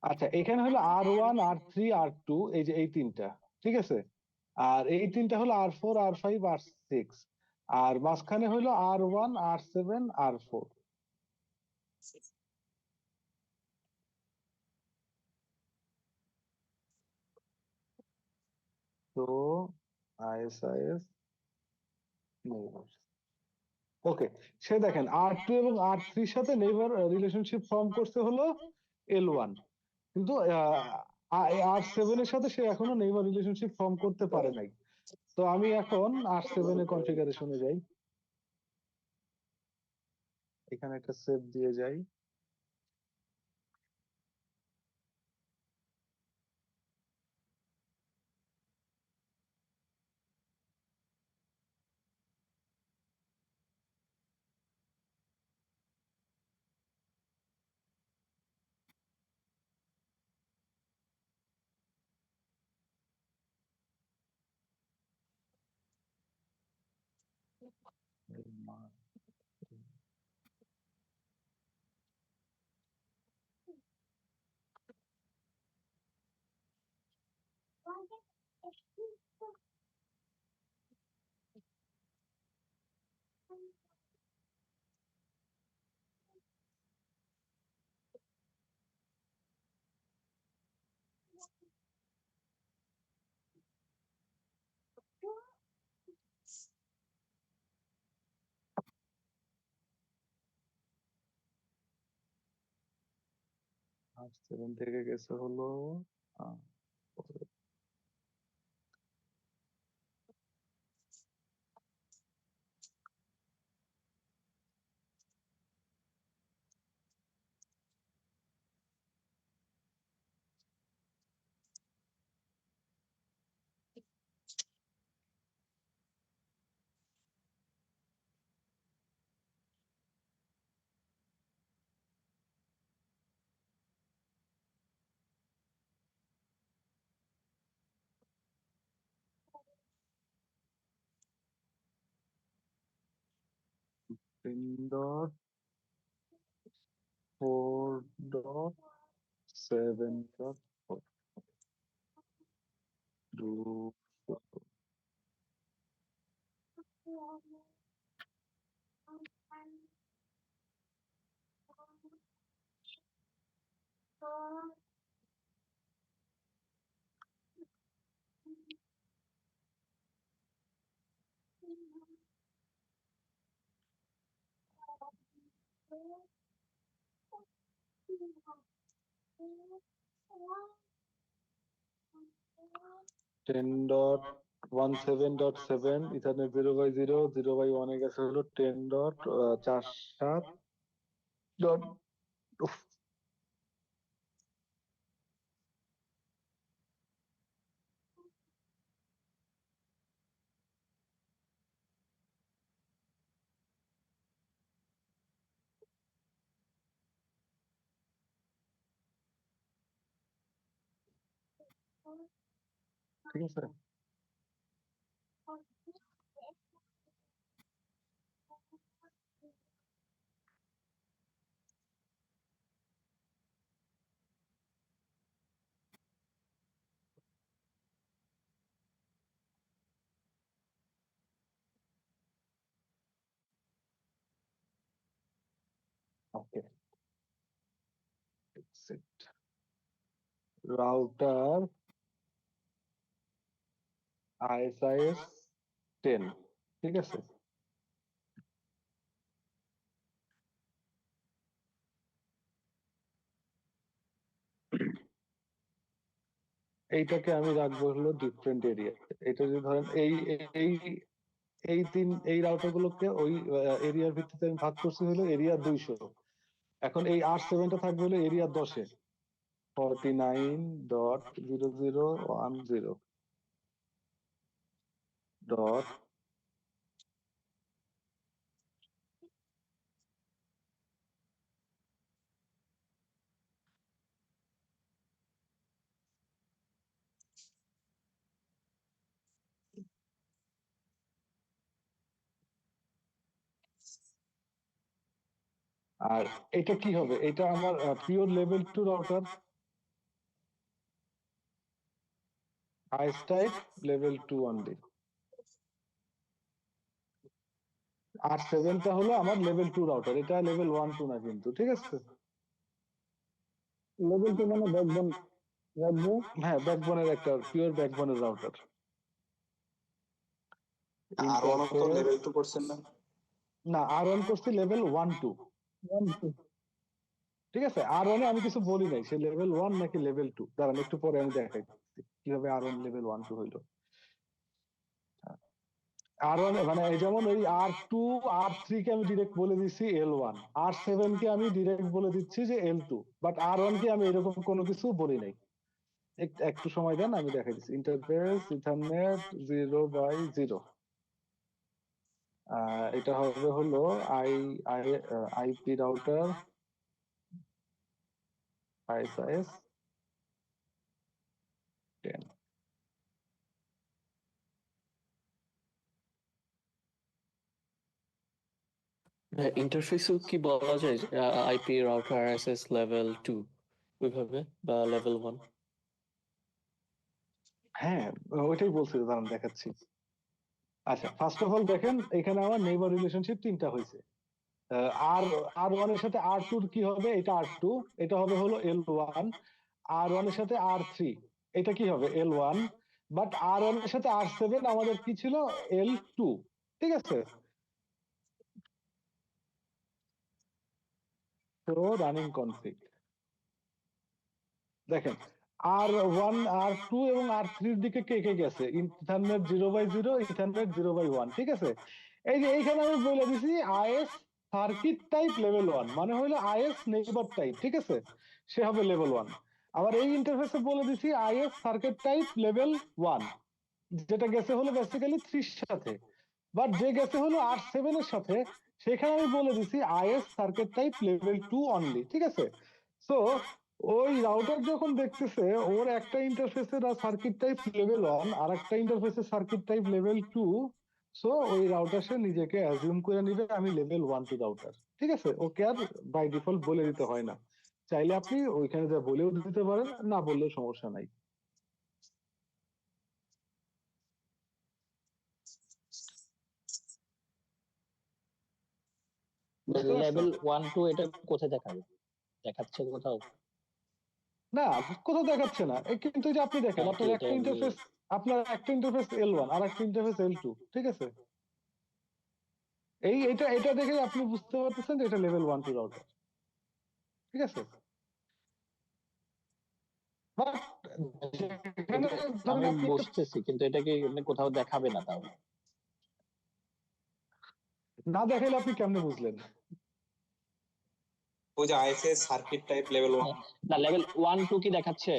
আচ্ছা, এখানে হলো R1 R3 R2, এই যে এই তিনটা, ঠিক আছে? আর এই তিনটা হলো R4 R5 R6, আর মাঝখানে হলো R1 R7 R4। তো আইএসআইএস নেইবার, ওকে। সে দেখেন R2 এবং R3 এর সাথে নেইবার রিলেশনশিপ ফর্ম করতে হলো L1, কিন্তু R7 এর সাথে সে এখনো নেইবার রিলেশনশিপ ফর্ম করতে পারে নাই। তো আমি এখন R7 এর কনফিগারেশনে যাই, এখানে একটা সেভ দিয়ে যাই। R7 থেকে গেছে হলো আহ, তিন ডট 4.7.4 do 10.17.7 ইথারনেট 0/0 0/1 এ গেছে হলো 10.47 ডট ঠিক আছে। ওকে, রাউটার ISIS 10, ঠিক আছে। এইটাকে আমি রাখবো হলো ডিফারেন্ট এরিয়া। এটা যদি ধরেন এই এই রাউটার গুলোকে ওই এরিয়ার ভিত্তিতে আমি ভাগ করছি হলো এরিয়া 200। এখন এই R7টা থাকবে হলো এরিয়া 10-এ 49.0010 ডট আর এটা কি হবে, এটা আমার pure level 2 router IS type level 2 only. R7টা হলো আমার লেভেল 2 রাউটার, এটা লেভেল 1 2 না কিন্তু, ঠিক আছে। লেভেল 2 মানে ব্যাকবোন রাখবো। হ্যাঁ, ব্যাকবোনের একটা পিওর ব্যাকবোনের রাউটার। আর1 তো ইন্টারফেস লেভেল 2 করছেন না? না, R1 করছি লেভেল 1 2, 1 2 ঠিক আছে। R1 এ আমি কিছু বলি নাই সে লেভেল 1 নাকি লেভেল 2, দাঁড়ান একটু পরে আমি দেখাই কিভাবে R1 লেভেল 1 2 হইলো। R1 মানে এই যেমন ওই R2 R3 কে আমি ডিরেক্ট বলে দিচ্ছি L1, R7 কে আমি ডিরেক্ট বলে দিচ্ছি যে L2, বাট R1 কে আমি এরকম কোনো কিছু বলি নাই। একটু সময় দেন, আমি দেখাই দিচ্ছি। ইন্টারফেস ইথারনেট 0/0, এটা হবে হলো আইপি রাউটার ISIS 10। ইন্টারফেসও কি বলা যায় যে আইপি রাউটার অ্যাক্সেস লেভেল 2 ওইভাবে বা লেভেল 1? হ্যাঁ, ওইটাই বলছি, দাঁড়ান দেখাচ্ছি। আচ্ছা, ফার্স্ট অফ অল দেখেন এখানে আমার নেইবার রিলেশনশিপ 3টা হয়েছে। আর R1 এর সাথে R2 কি হবে, এটা R2, এটা হবে হলো L1। R1 এর সাথে R3 এটা কি হবে L1, বাট R1 এর সাথে R7 আমাদের কি ছিল L2, ঠিক আছে। তো রানিং কনফিগ দেখেন R1 R2 এবং R3 দিকে কে কে গেছে, ইথারনেট 0/0, ইথারনেট 0/1, ঠিক আছে। এই যে এইখানে আমি বলে দিছি আইএস সার্কিট টাইপ লেভেল 1, মানে হলো আইএস নেইবার টাইপ, ঠিক আছে, সে হবে লেভেল 1। আবার এই ইন্টারফেসে বলে দিছি আইএস সার্কিট টাইপ লেভেল 1, যেটা গেছে হলো বেসিক্যালি 3 এর সাথে, বাট যে গেছে হলো R7 এর সাথে, সেখানে আমি বলে দিছি is circuit type level 2 only, ঠিক আছে। সো ওই রাউটার যখন দেখতেছে ওর একটা ইন্টারফেসের সার্কিট টাইপ লেভেল 1 আর একটা ইন্টারফেসের সার্কিট টাইপ লেভেল 2, সো ওই রাউটার সে নিজেকে অ্যাজিউম করে নিবে আমি লেভেল 1 টু রাউটার, ঠিক আছে। ওকে আর বাই ডিফল্ট বলে দিতে হয় না, চাইলে আপনি ওইখানে যা বলেও দিতে পারেন, না বললেও সমস্যা নাই। বুঝতে পারছো? লেভেল 1 2 এটা কোথায় দেখাবে, দেখাচ্ছে কোথাও? না, কোথাও দেখাচ্ছে না। কিন্তু এই যে আপনি দেখেন তাহলে কি আপনার এটা একটা ইন্টারফেস, আপনার একটা ইন্টারফেস L1 আর একটা ইন্টারফেস L2, ঠিক আছে। এটা এটা দেখে আপনি বুঝতে পারতেছেন যে এটা লেভেল 1 টু রাউটার, ঠিক আছে। বাট যেখানে ধরেন আমি আপনি একটা, বুঝতেছি, কিন্তু এটা কি এমনি কোথাও দেখাবে না তাহলে? না দেখাইলে আপনি কেমনে বুঝলেন? ওই যে আইএসএস সার্কিট টাইপ লেভেল 1। না, লেভেল 1 2 কি দেখাচ্ছে?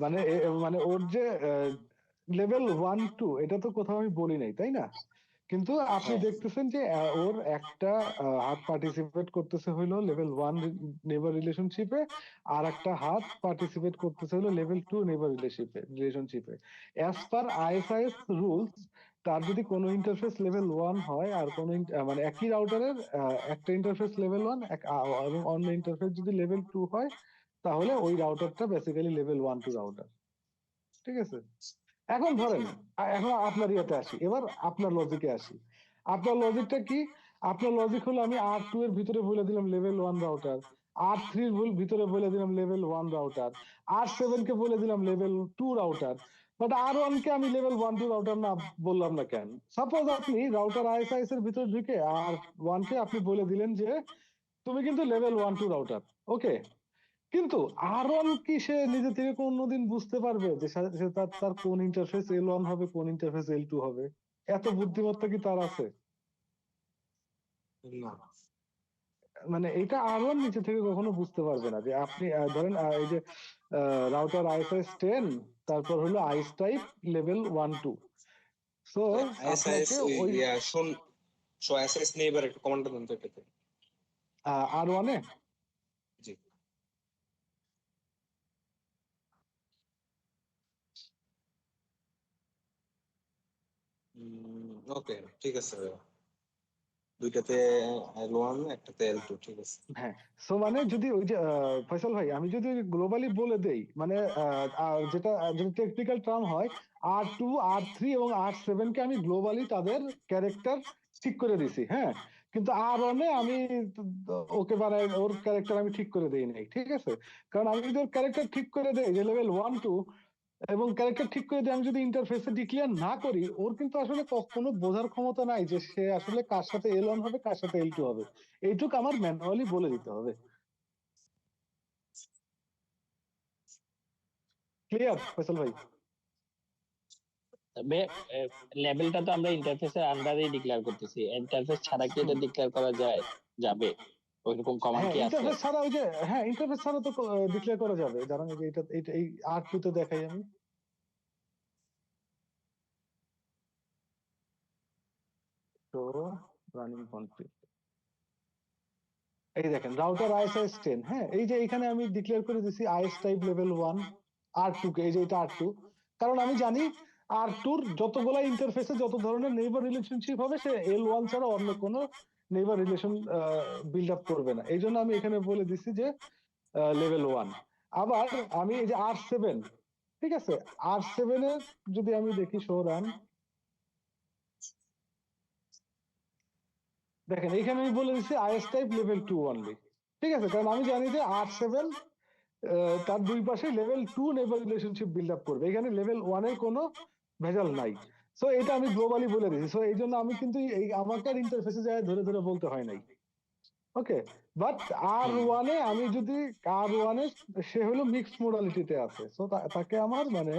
মানে মানে ওর যে লেভেল 1 2 এটা তো কোথাও আমি বলি নাই, তাই না? কিন্তু আপনি হ্যাঁ। দেখতেছেন যে ওর একটা হাত পার্টিসিপেট করতেছে হইলো লেভেল 1 নেবার রিলেশনশিপে, আর একটা হাত পার্টিসিপেট করতেছে হলো লেভেল 2 নেবার রিলেশনশিপে। অ্যাজ পার আইএসআইএস রুলস, তার যদি কোনো ইন্টারফেস লেভেল 1 হয় আর কোনো মানে একই রাউটারের একটা ইন্টারফেস লেভেল 1 এবং অন্য ইন্টারফেস যদি লেভেল 2 হয়, তাহলে ওই রাউটারটা বেসিক্যালি লেভেল 1 টু রাউটার, ঠিক আছে। এখন ধরেন এখন আপনার ইয়েতে আসি, এবার আপনার লজিকে আসি। আপনার লজিকটা কি? আপনার লজিক হলো আমি R2 এর ভিতরে বলে দিলাম লেভেল 1 রাউটার, R3 এর ভিতরে বলে দিলাম লেভেল 1 রাউটার, R7 কে বলে দিলাম লেভেল 2 রাউটার, বাট R1 কে আমি লেভেল 1 2 রাউটার না বললাম না কেন? সাপোজ আপনি রাউটার আইএসআইএস এর ভিতরে ঢুকে R1 কে আপনি বলে দিলেন যে তুমি কিন্তু লেভেল 1 2 রাউটার, ওকে। কিন্তু R1 কি সে নিজে থেকে কোনদিন বুঝতে পারবে যে সে তার তার কোন ইন্টারফেস L1 হবে, কোন ইন্টারফেস L2 হবে? এত বুদ্ধিমত্তা কি তার আছে? না, মানে এটা R1 নিজে থেকে কখনো বুঝতে পারবে না। যে আপনি ধরেন এই যে রাউটার আইএসএস 10, তারপর হলো আইস টাইপ লেভেল 1 2, সো আইএসআইএস আপনাকে ওই ওই শোন, সো আইএসএস নিয়ে এবার একটা কমান্ড দেন তো এটাতে। R1 এ জি। ওকে, ঠিক আছে ভাইয়া। দুইটাতে L1, একটাতে L2, ঠিক আছে। হ্যাঁ। সো মানে যদি ওই যে ফয়সাল ভাই, আমি যদি গ্লোবালি বলে দেই, মানে যেটা যদি টেকনিক্যাল টার্ম হয়, R2 R3 এবং R7 কে আমি গ্লোবালি তাদের ক্যারেক্টার ঠিক করে দিছি, হ্যাঁ। কিন্তু R1 এ আমি ওকে বানাই, ওর ক্যারেক্টার আমি ঠিক করে দেই নাই, ঠিক আছে। কারণ আমি যদি ওর ক্যারেক্টার ঠিক করে দেই যে লেভেল 1 2 এবং ক্যারেক্টার ঠিক করে দিয়ে আমি যদি ইন্টারফেসে ডিক্লেয়ার না করি, ওর কিন্তু আসলে কখনো বোঝার ক্ষমতা নাই যে সে আসলে কার সাথে L1 হবে, কার সাথে L2 হবে। এইটুকু আমার ম্যানুয়ালি বলে দিতে হবে। ক্লিয়ার ফয়সাল ভাই? তবে লেভেলটা তো আমরা ইন্টারফেসের আন্ডারেই ডিক্লেয়ার করতেছি, ইন্টারফেস ছাড়া কি এটা ডিক্লেয়ার করা যাবে? ওইরকম কমান্ড হ্যাঁ, কি আছে? ইন্টারফেস ছাড়া ওই যে, হ্যাঁ ইন্টারফেস ছাড়া তো ডিক্লেয়ার করা যাবে। দাঁড়ান এই যে এটা এই R2 তে দেখাই আমি। তো রানিং কনফিগ, এই দেখেন রাউটার আইএসএস 10, হ্যাঁ এই যে এখানে আমি ডিক্লেয়ার করে দিছি আইএস টাইপ লেভেল 1 R2 কে, এই যে এটা R2। কারণ আমি জানি R2 র যতগুলা ইন্টারফেসে যত ধরনের নেইবার রিলেশনশিপ হবে, সে L1 ছাড়া অন্য কোনো নেইবার রিলেশন বিল্ড আপ করবে না। এই জন্য আমি এখানে বলে দিছি যে লেভেল 1। আবার আমি এই যে R7, ঠিক আছে, R7 এর যদি আমি দেখি শো রান, দেখেন এইখানে আমি বলে দিচ্ছি আইএস টাইপ লেভেল 2 অনলি, ঠিক আছে। কারণ আমি জানি যে R7 তার দুই পাশে level 2 neighbour relationship build up করবে, এখানে লেভেল 1 এর কোনো ভেজাল নাই। সো এটা আমি গ্লোবালি বলে দিয়েছি। সো এই জন্য আমি কিন্তু এই আমাকে আর ইন্টারফেসে যায় ধরে ধরে বলতে হয় নাই, ওকে, বাট R1 এ আমি যদি R1 এ সে হলো মিক্সড মোডালিটিতে আছে, সো তাকে আমার মানে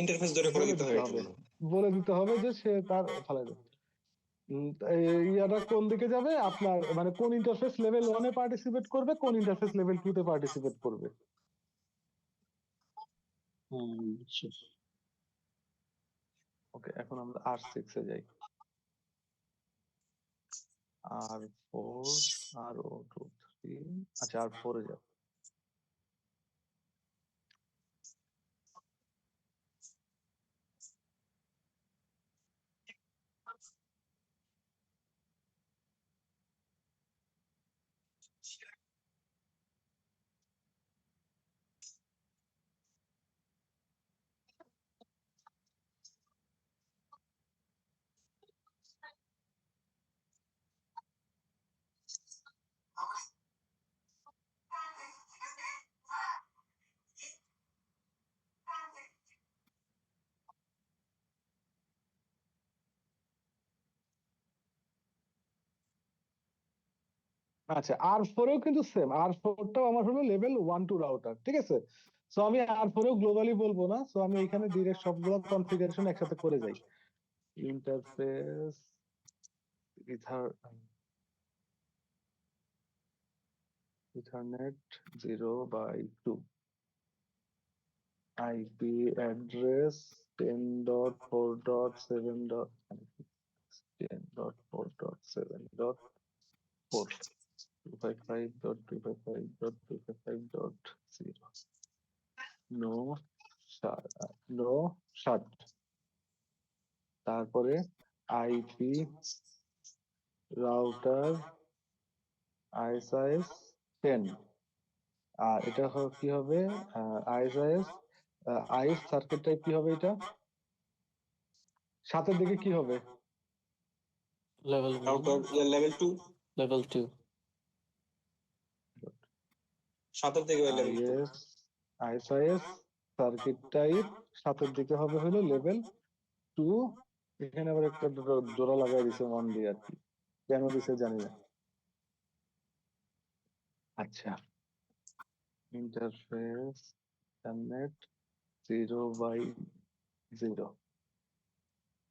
ইন্টারফেস ধরে করে বলে দিতে দিতে হয় এটার হবে, জন্য। বলে দিতে হবে যে সে তার ফালাই দেবে। ইয়াটা কোন দিকে যাবে আপনার, মানে কোন ইন্টারফেস লেভেল 1 এ পার্টিসিপেট করবে, কোন ইন্টারফেস লেভেল 2 তে পার্টিসিপেট করবে। বুঝছি। ওকে, এখন আমরা R6 এ যাই। R4, R0, 3, আচ্ছা R4 এ যাও। আচ্ছা, R4 এও কিন্তু সেম, R4 টাও আমার হলো লেভেল 1-2 রাউটার, ঠিক আছে। সো আমি R4 এও গ্লোবালি বলবো না, সো আমি এখানে ডিরেক্ট সবগুলো কনফিগারেশন একসাথে করে যাই। Interface ethernet 0/2, IP address 10.4.7.10.4.7.4, 255.255.255.0, no no shut. তারপরে আইপি রাউটার আইএসআইএস 10, আর এটা কি হবে আইএসআইএস আইএস সার্কিট টাইপ কি হবে, এটা সাতের দিকে কি হবে, লেভেল 1, রাউটার লেভেল 2, লেভেল 2, 7 থেকে লেভেল 2। আইএসআইএস সার্কিট টাইপ সাতের দিকে হবে হলো লেভেল 2। এখানে আবার একটা জোড়া লাগাই দিছে 1 দিয়ে আর কি, কেন দিছে জানি না। আচ্ছা, interface internet 0/0,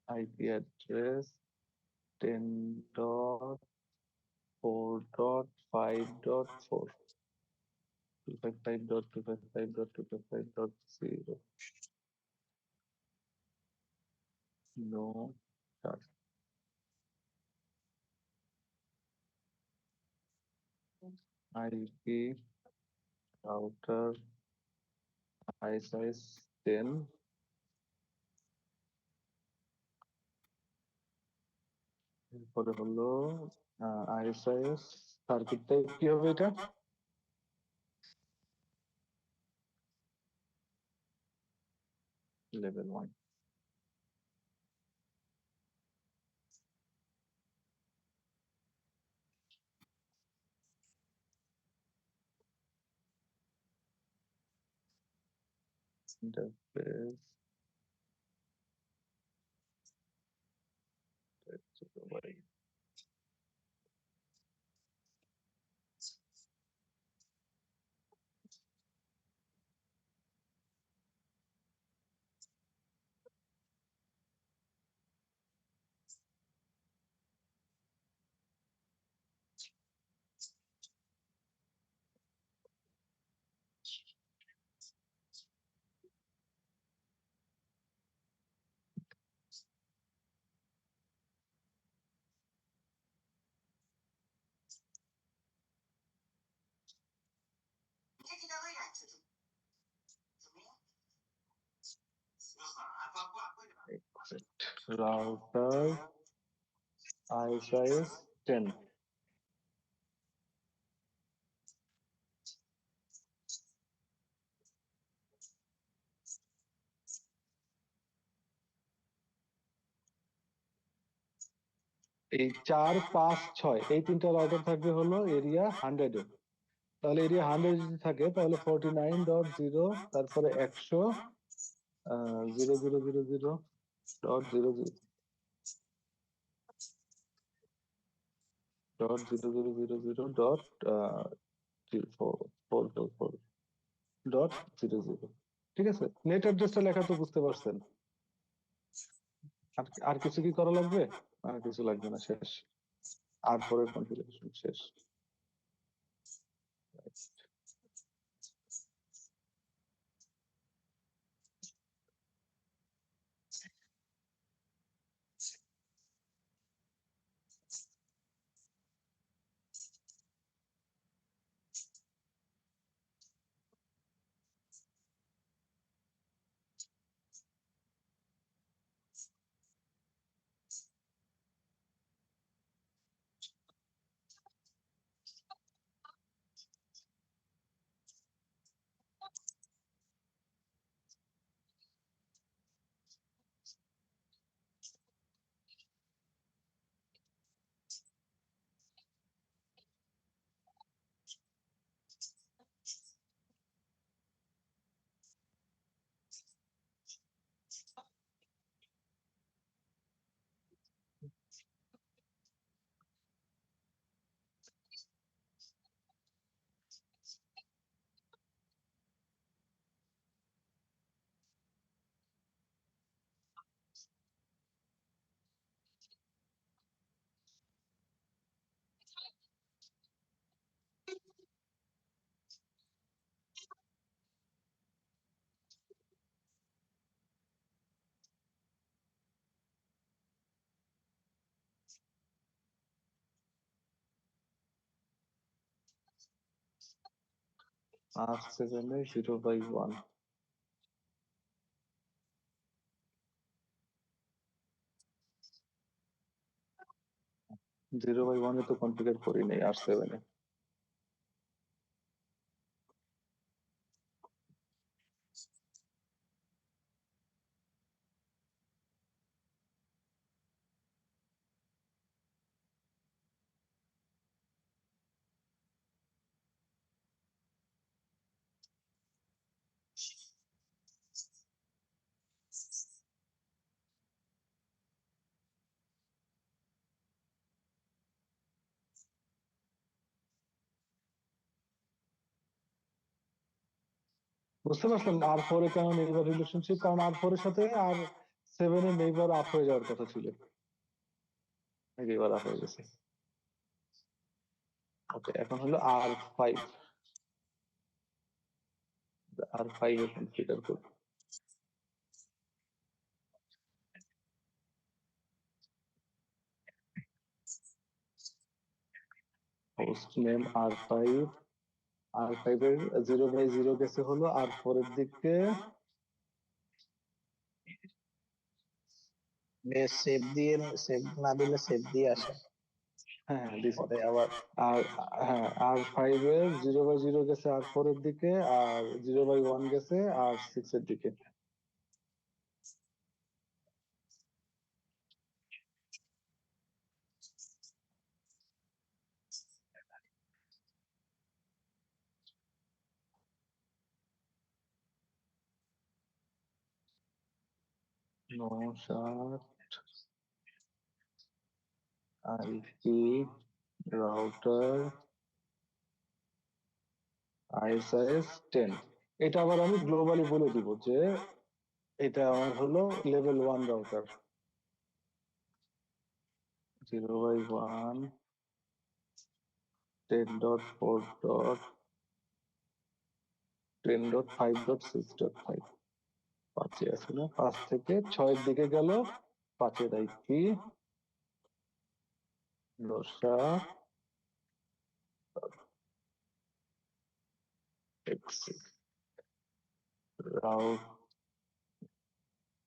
IP address 10.4.5.4, 255.255.255.0, no shut. IP router ISIS 10, এরপরে হলো আইএসআইএস সার্কিট টাইপ কি হবে, এটা লেভেল 1। ইন্টারফেস রাউটার আইএসআইএস 10, এই 4, 5, 6 এই তিনটা রাউটার থাকবে হলো এরিয়া 100 এ। তাহলে এরিয়া 100 যদি থাকে তাহলে 49.0, তারপরে 100.0.0.0.0 ডট 0000 ডট 444 ডট 00। ঠিক আছে, নেট অ্যাড্রেসটা লেখা তো বুঝতে পারছেন। আর আর কিছু কি করা লাগবে? আর কিছু লাগবে না, শেষ। আর পরের কনফিগারেশন শেষ। R7 এ 0/1। 0/1 এ তো কনফিগার করি নাই R7 এ। বুঝতে পারছেন R4 এ কেন নেইবার রিলেশনশিপ? কারণ R4 এর সাথে R7 এর নেইবার আপ হয়ে যাওয়ার কথা ছিল, নেইবার আপ হয়ে গেছে। ওকে, এখন হলো R5। R5 এ কনফিগার করব। Host name R5। R5 এর 0/0 গেছে হলো R4 এর দিকে। সেভ দিয়ে, সেভ না দিলে সেভ দিয়ে আসে, হ্যাঁ দিছি। পরে আবার আর হ্যাঁ, R5 এর 0/0 গেছে R4 এর দিকে, আর 0/1 গেছে R6 এর দিকে। IP router ISIS 10। এটা আবার আমি গ্লোবালি বলে দিব যে এটা আমার হলো লেভেল 1 রাউটার। 0/1 10.4. 10.5.6.5। 5 আছে না, 5 থেকে 6 এর দিকে গেল 5 এর আইপি। দশা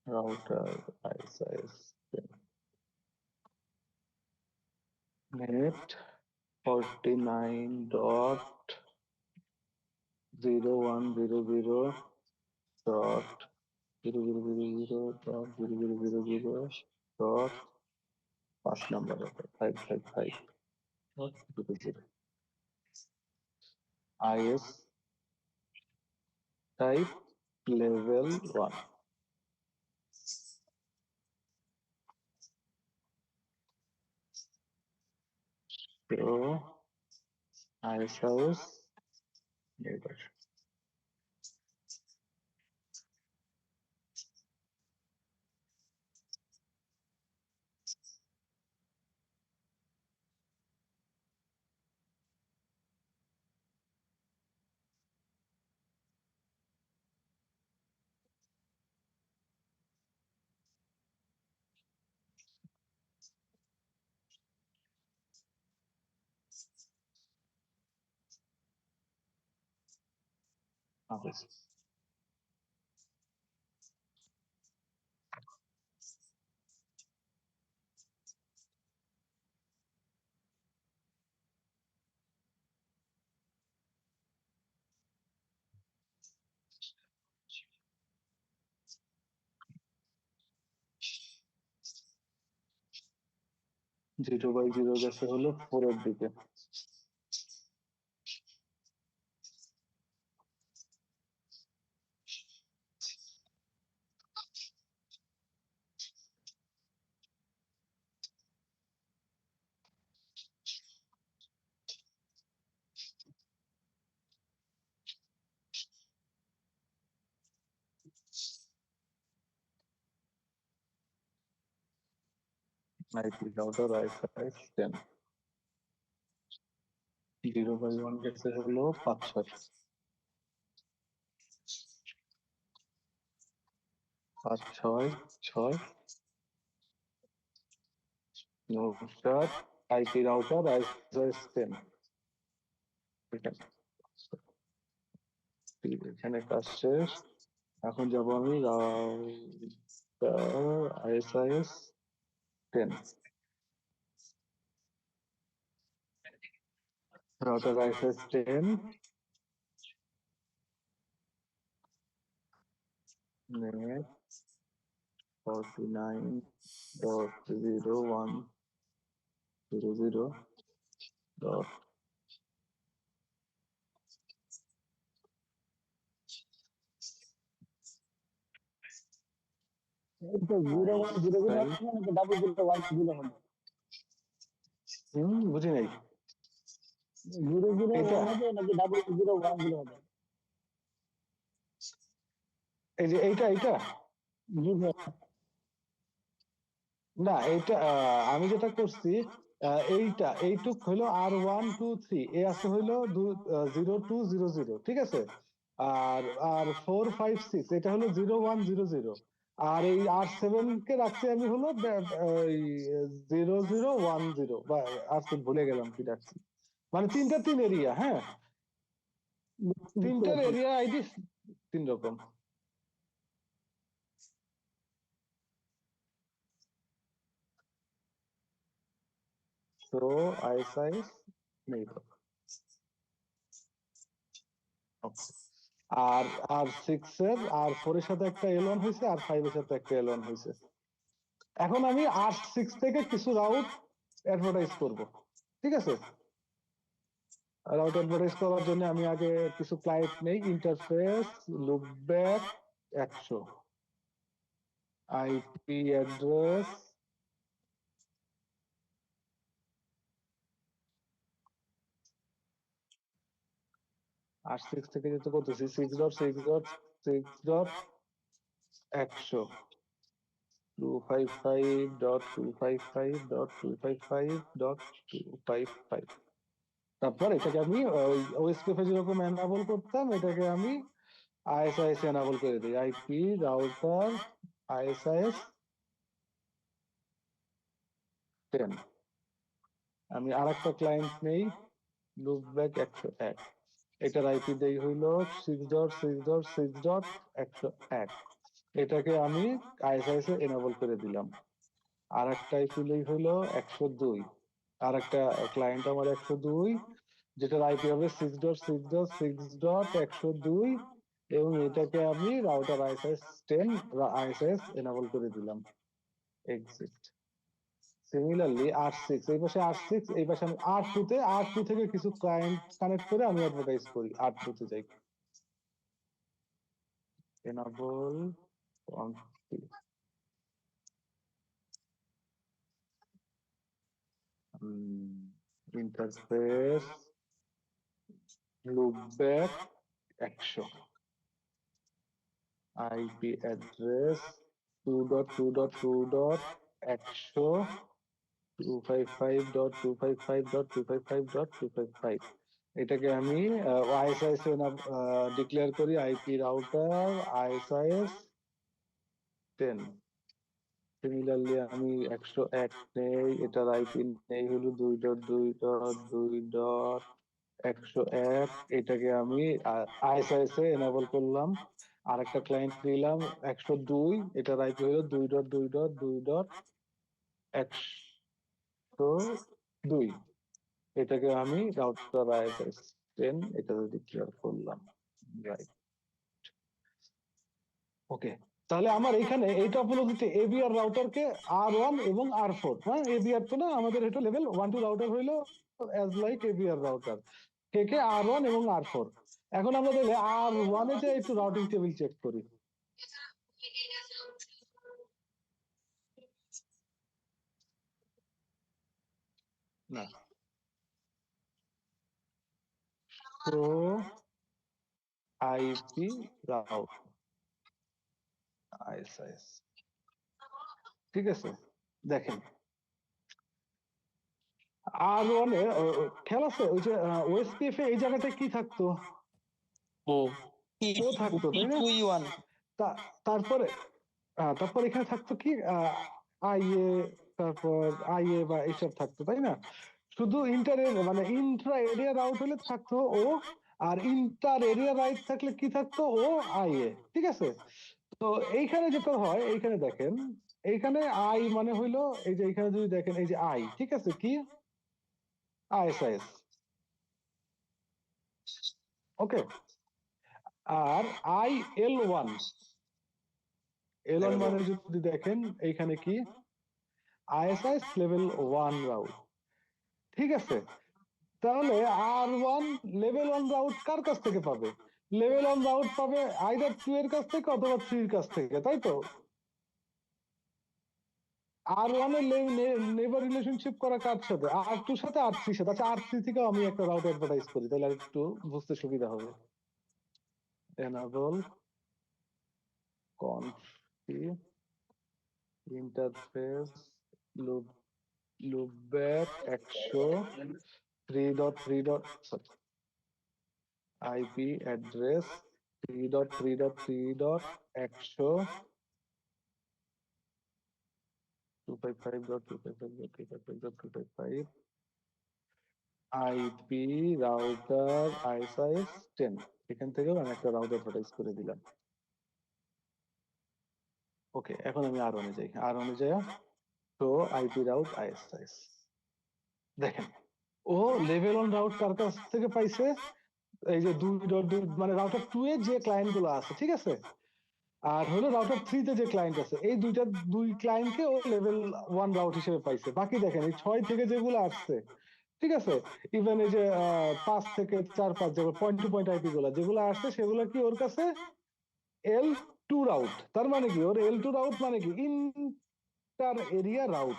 router ISIS net 49.0100 dot 0000 dot 5 number 555 dot 00। IS type level 1। তো আইসাউস নেইবার। আচ্ছা, 0/0 গেছে হলো 4 এর দিকে। আইপি রাউটার আইএসআই 10 0/1 গেছে হলো 5/6 5/6/6 নমস্কার। আইপি রাউটার আইএসআই 10 এখানে কাজ শেষ। এখন যাব আমি router ISIS 10 router ISIS 10 net 49.0100 dot এটা 0/1/0 হবে নাকি 0/0/1/0 হবে? বুঝি নাই। 0/0/1 এটা হবে নাকি 0/0/1/0 হবে? এই যে এইটা জি স্যার। না, এইটা আমি যেটা করছি এইটুক হইলো R1 2 3 এ আছে হইলো 0200, ঠিক আছে। আর আর 4 5 6 এটা হলো 0100। আর এই R7 কে রাখছি আমি হলো 0010 বা R7 ভুলে গেলাম কি রাখছি। মানে 3 এরিয়া, হ্যাঁ, বুঝতে 3টার পারছি। এরিয়া আইডি 3 রকম। তো আইএসআইএস নেই। আর আর 4 এর সাথে একটা L1 হয়েছে, আর 5 এর সাথে একটা L1 হয়েছে। এখন আমি R6 থেকে কিছু রাউট অ্যাডভার্টাইজ করব, ঠিক আছে। রাউট অ্যাডভার্টাইজ করার জন্য আমি আগে কিছু ক্লায়েন্ট নেই। Interface loopback 100, IP address R6 থেকে যেতে করতেছি 6.6.6.100 255.255.255.255। তারপর এটাকে আমি ওএসপিএফ যেরকম এনাবল করতাম, এটাকে আমি আইএসআইএস এনাবল করে দিই। IP router ISIS 10। আমি আরেকটা ক্লায়েন্ট নেই, লুপব্যাক 101। এটার আইপি দেই হইলো 6.6.6.101। এটাকে আমি আইএসআইএস এ এনাবল করে দিলাম। আর একটা আইপি দেই হইলো 102। আর একটা ক্লায়েন্ট আমার 102, যেটার আইপি হবে 6.6.6.102, এবং এটাকে আমি রাউটার আইএসএস 10 আইএসএস এনাবল করে দিলাম। এক্সিট। সিমিলারলি R6, এই পাশে R6, এই পাশে আমি R2 থেকে কিছু ক্লায়েন্ট কানেক্ট করে আমি অ্যাডভার্টাইজ করি। R2 তে যাই, enable interface loopback 100 IP address 2.2.2.100 255.255.255.255 এটাকে আমি আইএসআইএস ডিক্লেয়ার করি আইপি রাউটার আইএসআইএস 10। সিমিলারলি আমি 101 নেই, এটার আইপি নেই হলো 2.2.2.101, এটাকে আমি আইএসআইএস এ এনেবল করলাম। আর একটা ক্লায়েন্ট দিলাম 102, এটার আইপি হলো 2.2.2.102, এটাকে আমি রাউটার আইএসআইএস 10 এটাতে ডিক্লেয়ার করলাম। রাইট, ওকে। তাহলে আমার এখানে এই টপোলজিতে এবিআর রাউটারকে R1 এবং R4, হ্যাঁ এবিআর তো না, আমাদের এটা লেভেল 1 2 রাউটার হইলো অ্যাজ লাইক এবিআর রাউটার, কে R1 এবং R4। এখন আমরা তাহলে R1 এ যে একটু রাউটিং টেবিল চেক করি। না, তো আইপি রাউট আইএসআইএস, ঠিক আছে। দেখেন R1 এ খেয়াল আছে ওই যে ওএসপিএফ এ এই জায়গাটা কি থাকতো, ও ও থাকতো তাই না? তারপরে তারপর এখানে থাকতো কি আইএ, তারপর আইএ বা এইসব থাকতো তাই না? শুধু ইন্টার মানে ইন্ট্রা এরিয়া রাউট হলে থাকতো ও, আর ইন্টার এরিয়া রাইট থাকলে কি থাকতো ও আইএ, ঠিক আছে। তো এইখানে যেটা হয়, এইখানে দেখেন এইখানে আই মানে হইলো এই যে এইখানে যদি দেখেন এই যে আই, ঠিক আছে, কি ISIS, okay. R I L1 মানে যদি দেখেন এইখানে কি আইএসআইএস লেভেল 1 রাউট, ঠিক আছে। তাহলে R1 লেভেল 1 রাউট কার কাছ থেকে পাবে? লেভেল 1 রাউট পাবে আইদার 2 এর কাছ থেকে অথবা 3 এর কাছ থেকে, তাই তো। R1 এর নেইবার রিলেশনশিপ করা কার সাথে? R2 এর সাথে, R3 এর সাথে। আচ্ছা R3 থেকে আমি একটা রাউট অ্যাডভার্টাইজ করি, তাহলে একটু বুঝতে সুবিধা হবে। enable config interface loopback 100 3.3. sorry, IP address 3.3.3.100 255.255.255.255 IP router ISIS 10, এখান থেকেও আমি একটা রাউটার অ্যাডভার্টাইজ করে দিলাম। ওকে, এখন আমি R1 এ যাই, R1 এ যাই, তো আইপি রাউট ISIS দেখেন ও লেভেল 1 রাউট কার কাছ থেকে পাইছে? এই যে 2.2 মানে রাউটার 2 এ যে ক্লায়েন্ট গুলো আছে, ঠিক আছে, আর হলো রাউটার 3 তে যে ক্লায়েন্ট আছে, এই দুই ক্লায়েন্টকে ও লেভেল 1 রাউট হিসেবে পাইছে। বাকি দেখেন এই 6 থেকে যেগুলো আসছে, ঠিক আছে, ইভেন এই যে 5 থেকে 4 5 যেগুলো পয়েন্ট টু পয়েন্ট আইপি গুলো যেগুলো আসছে, সেগুলো কি ওর কাছে L2 রাউট। তার মানে কি ওর L2 রাউট মানে কি ইন্টার এরিয়া রাউট,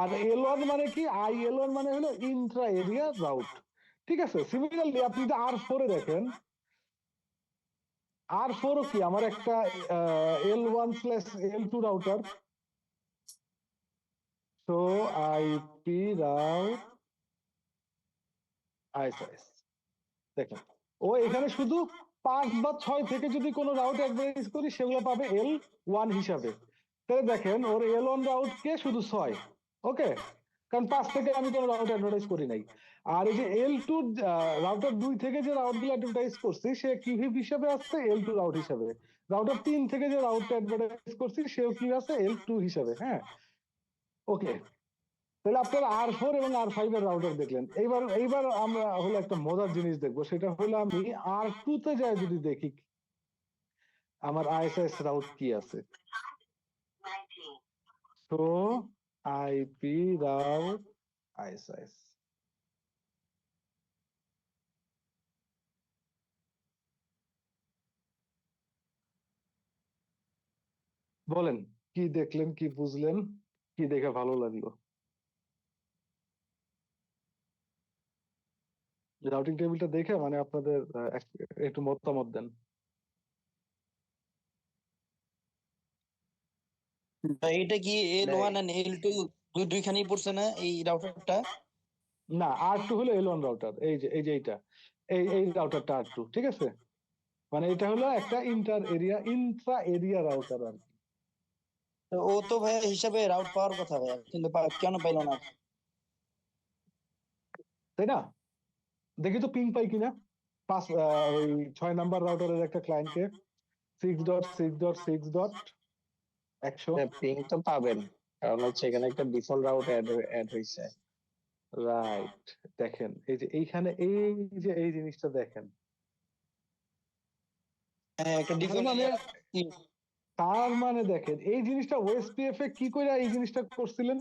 আর L1 মানে কি IL1 মানে হলো ইন্ট্রা এরিয়া রাউট, ঠিক আছে। সিমিলারলি আপনি যদি R4 এ দেখেন, R4 ও কি আমার একটা L1/L2 রাউটার, তো আইপি রাউট আইএসআইএস দেখেন ও এখানে শুধু 5 বা 6 থেকে যদি কোনো রাউট অ্যাডভার্টাইজ করি সেগুলো পাবে L1 হিসাবে। তাহলে দেখেন ওর L1 রাউট কে শুধু 6, ওকে, কারণ 5 থেকে আমি কোনো রাউট অ্যাডভার্টাইজ করি নাই। আর এই যে L2 রাউটার 2 থেকে যে রাউটগুলো অ্যাডভার্টাইজ করছি সে কি হিসাবে আসছে? L2 রাউট হিসাবে। রাউটার 3 থেকে যে রাউটটা অ্যাডভার্টাইজ করছি সেও কি আছে? L2 হিসাবে, হ্যাঁ, ওকে। তাহলে আপনারা R4 এবং R5 এর রাউটার দেখলেন। এইবার আমরা হলো একটা মজার জিনিস দেখবো, সেটা হলো আমি R2 তে যাই যদি দেখি আমার ISIS রাউট কি আছে। 19. তো আইপি রাউট ISIS, বলেন কি দেখলেন, কি বুঝলেন, কি দেখে ভালো লাগলো? রাউটিং টেবিলটা দেখে মানে আপনাদের একটু মতামত দেন। এটা কি L1 and L2 দুইখানেই পড়ছে না এই রাউটারটা? না, R2 হলো L1 রাউটার, এই যে এইটা, এই রাউটারটা R2, ঠিক আছে? মানে এটা হলো একটা ইন্ট্রা এরিয়া রাউটার আর কি। তো ও তো ভাইয়া হিসাবে রাউট পাওয়ার কথা ভাইয়া, কিন্তু কেন পাইলো না? তাই না? দেখি তো পিং পাই কিনা। ওই 6 নাম্বার রাউটারের একটা ক্লায়েন্টকে 6.6.6.100 পিং তো পাবেন, কারণ হচ্ছে এখানে একটা ডিফল্ট রাউট অ্যাড হয়েছে। রাইট, দেখেন এই যে এইখানে এই জিনিসটা দেখেন, হ্যাঁ, একটা তার ডিফল্ট মানে দেখেন এই জিনিসটা ওএসপিএফ এ কি করে এই জিনিসটা করছিলেন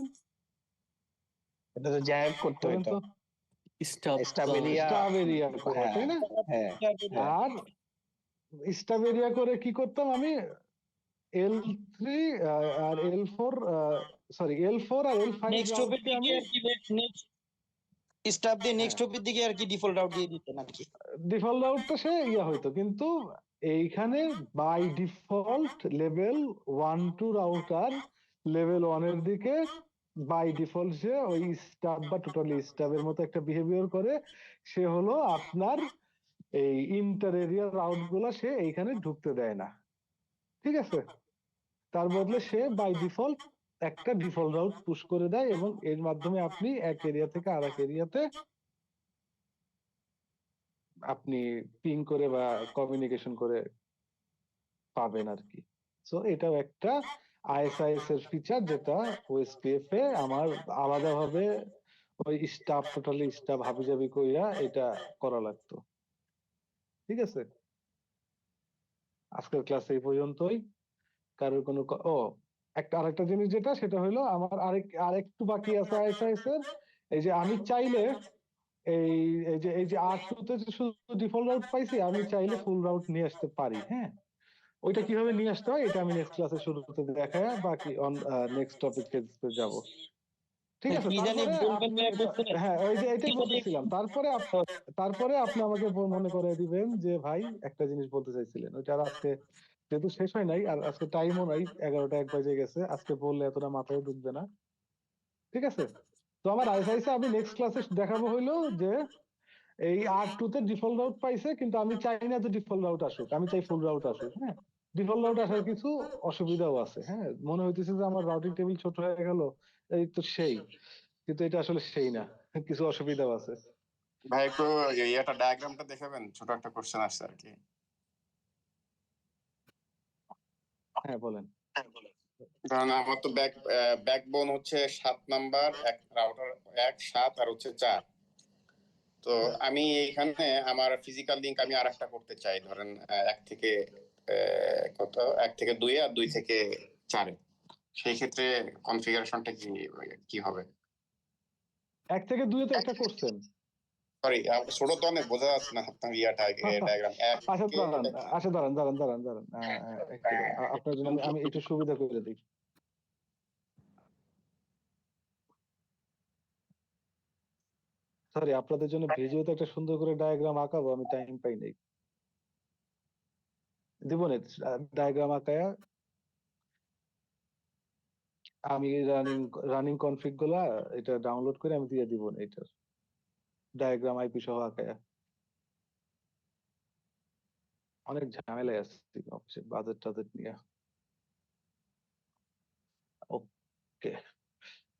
এটা তো জ্যাক করতে বলেন হতো, তো? স্টাবেরিয়া। স্টাবেরিয়া করে, হ্যাঁ তাই না? হ্যাঁ হ্যাঁ। আর স্টাবেরিয়া করে কি করতাম আমি, L3 আর L4, সরি L4 আর L5 নেক্সট হপের রাউটকে আমি দিকে আর কি নেক্সট স্টাফ দিয়ে হ্যাঁ, নেক্সট হপের দিকে আর কি ডিফল্ট রাউট দিয়ে দিতেন আর কি। ডিফল্ট রাউটটা সে হইতো, কিন্তু এইখানে by default level 1-2 router level 1 এর দিকে বাই ডিফল্ট সে ওই স্টাফ বা টোটালি স্টাফের মতো একটা বিহেভিয়ার করে। সে হলো আপনার এই ইন্টার এরিয়া রাউট গুলা সে এইখানে ঢুকতে দেয় না, ঠিক আছে? তার বদলে সে বাই ডিফল্ট একটা ডিফল্ট রাউট পুশ করে দেয় এবং এর মাধ্যমে আপনি এক এরিয়া থেকে আরেক এরিয়াতে আপনি পিং করে বা কমিউনিকেশন করে পাবেন আর কি। সো এটাও একটা আইএসআইএস এর ফিচার, যেটা ওএসপিএফ এ আমার আলাদাভাবে ওই টোটালি স্টাফ হাবিজাবি কইরা এটা করা লাগতো, ঠিক আছে? আজকের ক্লাস এই পর্যন্তই। কারোর কোনো আরেকটা জিনিস যেটা, সেটা হলো আমার আরেকটু বাকি আছে আইএসআইএস এর। এই যে আমি চাইলে এই এই যে R2 তে যে শুধু ডিফল্ট রাউট পাইছি, আমি চাইলে ফুল রাউট নিয়ে আসতে পারি, হ্যাঁ? ওইটা কিভাবে নিয়ে আসতে হয় এটা আমি নেক্সট ক্লাসে শুরুতে দেখায় বাকি নেক্সট টপিকে যাব, ঠিক আছে? কি জানি তারপরে বলবেন আপনি ভাইয়া, বুঝছেন? হ্যাঁ, ওই যে এটাই কি জানি বলতেছিলাম। তারপরে আপনি আমাকে মনে করে দিবেন যে ভাই একটা জিনিস বলতে চাইছিলেন, ওইটা আর আজকে যেহেতু শেষ হয় নাই আর আজকে টাইমও নাই, 11টা 1 বাজে গেছে, আজকে বললে এতটা মাথায় ঢুকবে না, ঠিক আছে? তো আমার আইসআইসে আমি নেক্সট ক্লাসে দেখাবো হইলো যে এই R2 তে ডিফল্ট রাউট পাইছে, কিন্তু আমি চাই না যে ডিফল্ট রাউট আসুক, আমি চাই ফুল রাউট আসুক, হ্যাঁ? ডিফল্ট রাউট আসার কিছু অসুবিধাও আছে, হ্যাঁ? মনে হইতেছে যে আমার রাউটিং টেবিল ছোট হয়ে গেল, এই তো সেই, কিন্তু এটা আসলে সেই না, কিছু অসুবিধাও আছে। ভাই একটু এটা ডায়াগ্রামটা দেখাবেন, ছোট একটা কোশ্চেন আসছে আর কি। হ্যাঁ বলেন। কারণ আমার তো ব্যাকবোন হচ্ছে 7 নাম্বার, এক রাউটার 1 7 আর হচ্ছে 4। তো আমি এইখানে আমার ফিজিক্যাল লিংক আমি আরেকটা করতে চাই, ধরেন 1 থেকে 2 আর 2 থেকে 4 এ। সেই ক্ষেত্রে কনফিগারেশনটা কি হবে? 1 থেকে 2 তো একটা করছেন। সরি, ছোট তো অনেক বোঝা যাচ্ছে না আপনার ডায়াগ্রাম। দাঁড়ান, আপনার জন্য আমি একটু সুবিধা করে দিই। সরি, আপনাদের জন্য ভিডিওতে একটা সুন্দর করে ডায়াগ্রাম আঁকাবো, আমি টাইম পাই নাই। দিব না ডায়াগ্রাম আঁকায়া, আমি রানিং কনফিগ গুলা এটা ডাউনলোড করে আমি দিয়ে দিব না, এটার ডায়াগ্রাম আইপি সহ আঁকায়া। অনেক ঝামেলায় আছে অফিসে বাজেট টাজেট নিয়ে। ওকে,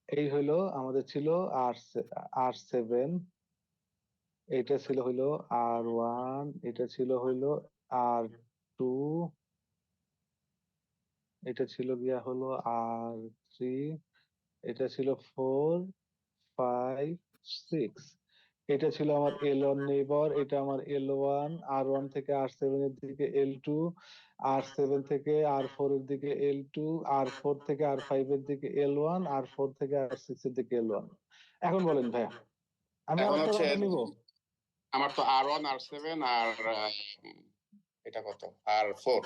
এই হইলো আমাদের ছিল R7, এটা ছিল হইলো R1, এটা ছিল হইলো R2, এটা ছিল গিয়া হলো R3, এটা ছিল 4 5 6, এটা ছিল আমার L1 নেইবার, এটা আমার L1, R1 থেকে R7 এর দিকে L2, R7 থেকে R4 এর দিকে L2, R4 থেকে R5 এর দিকে L1, R4 থেকে R6 এর দিকে L1। এখন বলেন ভাইয়া, আমি এখন আরেকটা হচ্ছে রাউটার নিব? আমার তো R1 R7 আর এটা কত R4,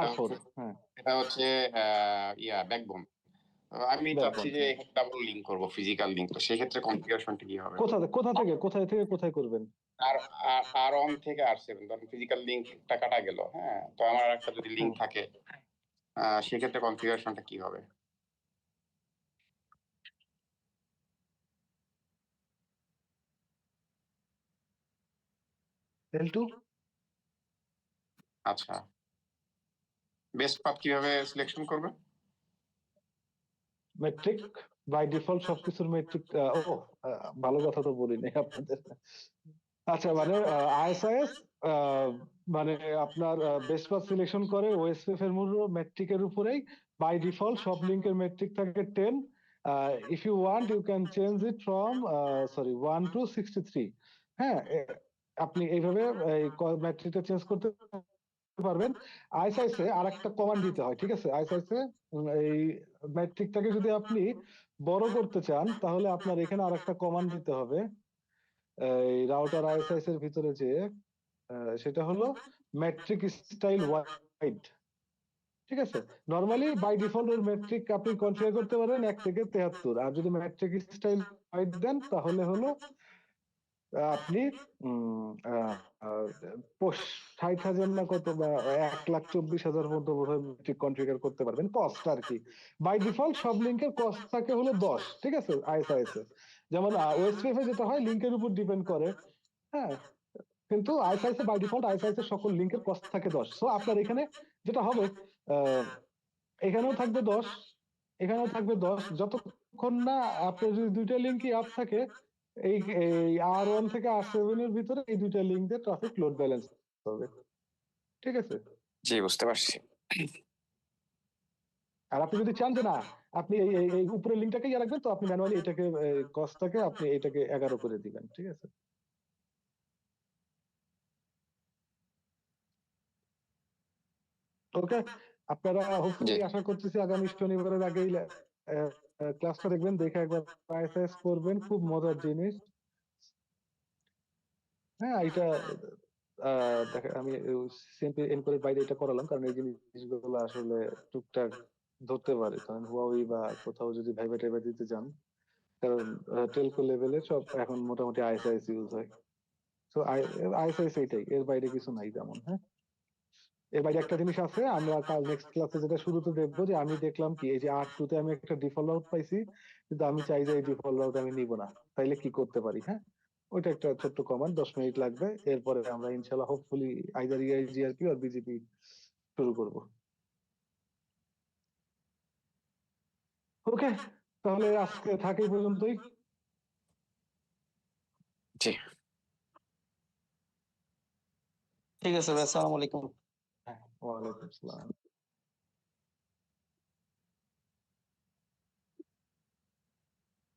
R4, হ্যাঁ, এটা হচ্ছে ব্যাকবোন। আমি চাচ্ছি যে ডাবল লিংক করব, ফিজিক্যাল লিংক। তো সেই ক্ষেত্রে কনফিগারেশনটা কি হবে? কোথায় থেকে কোথায় করবেন? আর আর অন থেকে আর সেভেন, ধরেন ফিজিক্যাল লিঙ্কটা কাটা গেল, হ্যাঁ, তো আমার একটা যদি লিঙ্ক থাকে সেক্ষেত্রে কনফিগারেশনটা কি হবে? L2 আচ্ছা, বেস্ট পাথ কিভাবে সিলেকশন করবে? মেট্রিক বাই ডিফল্ট সবকিছুর মেট্রিক। ভালো কথা তো বলি নাই আপনাদের। আচ্ছা, মানে আইএসআইএস মানে আপনার বেস্ট পাথ সিলেকশন করে ওএসপিএফ এর মূল মেট্রিকের উপরেই। বাই ডিফল্ট সব লিংকের মেট্রিক থাকে 10। If you want you can change it from 1 to 63। হ্যাঁ, আপনি এইভাবে এই মেট্রিকটা চেঞ্জ করতে পারবেন। আইএসআইএস আর একটা কমান্ড দিতে হয়, ঠিক আছে? আইএসআইএস এই মেট্রিকটাকে যদি আপনি বড় করতে চান তাহলে আপনার এখানে আর একটা কমান্ড দিতে হবে এই রাউটার আইএসআইএস এর ভিতরে, যে সেটা হলো মেট্রিক স্টাইল ওয়াইড। ঠিক আছে? নরমালি বাই ডিফল্ট এর মেট্রিক আপনি কনফিগার করতে পারেন 1 থেকে 73, আর যদি মেট্রিক স্টাইল ওয়াইড দেন তাহলে হলো আপনি 60,000 না কত, বা 1,24,000 পর্যন্ত বোধহয় মেট্রিক কনফিগার করতে পারবেন, কস্ট আর কি। বাই ডিফল্ট সব লিঙ্কের কস্ট থাকে হলো 10, ঠিক আছে? আইএসআইএস এ যেমন ওএসপিএফ এ যেটা হয় লিঙ্কের উপর ডিপেন্ড করে, হ্যাঁ, কিন্তু আইএসআইএস এ বাই ডিফল্ট আইএসআইএস এর সকল লিঙ্কের কস্ট থাকে 10। সো আপনার এখানে যেটা হবে, এখানেও থাকবে 10, এখানেও থাকবে 10, যতক্ষণ না আপনার যদি দুইটা লিঙ্কই আপ থাকে এই R1 থেকে R7 এর ভিতরে এই দুইটা লিঙ্ক দিয়ে ট্রাফিক লোড ব্যালেন্স হবে, ঠিক আছে? জি, বুঝতে পারছি। আর আপনি যদি চান যে না আপনি এই উপরের লিঙ্কটাকে ইয়ে রাখবেন, তো আপনি ম্যানুয়ালি এটাকে কস্টটাকে আপনি এটাকে 11 করে দিবেন, ঠিক আছে? ওকে, আপনারা হোপফুলি আশা করতেছি আগামী শনিবারের আগেই ক্লাসটা দেখবেন, দেখে একবার আইএসআইএস করবেন, খুব মজার জিনিস। হ্যাঁ, এটা দেখা আমি সিম্পলি এনকোরের বাইরে এটা করালাম কারণ এই জিনিসগুলো আসলে টুকটাক ধরতে পারে, কারণ হুয়াওই বা কোথাও যদি ভাইবা টাইবা দিতে যান, কারণ টেলকো লেভেলে সব এখন মোটামুটি আইএসআইএস ইউজ হয়। তো আইএসআইএস এইটাই, এর বাইরে কিছু নাই তেমন। হ্যাঁ, এর বাইরে একটা জিনিস আছে, আমরা কাল নেক্সট ক্লাসে যেটা শুরুতে দেখবো, যে আমি দেখলাম কি এই যে R2 তে আমি একটা ডিফল্ট রাউট পাইছি, কিন্তু আমি চাই যে এই ডিফল্ট রাউট আমি নিব না, তাইলে কি করতে পারি? হ্যাঁ, ওইটা একটা ছোট্ট কমান্ড, 10 মিনিট লাগবে, এরপরে আমরা ইনশাল্লাহ হোপফুলি আইদার ইআইজিআরপি আর বিজেপি শুরু করব। ওকে, তাহলে আজকে থাকি পর্যন্তই। জি, ঠিক আছে ভাই, আসসালামু আলাইকুম। হ্যাঁ, ওয়ালাইকুম আসসালাম।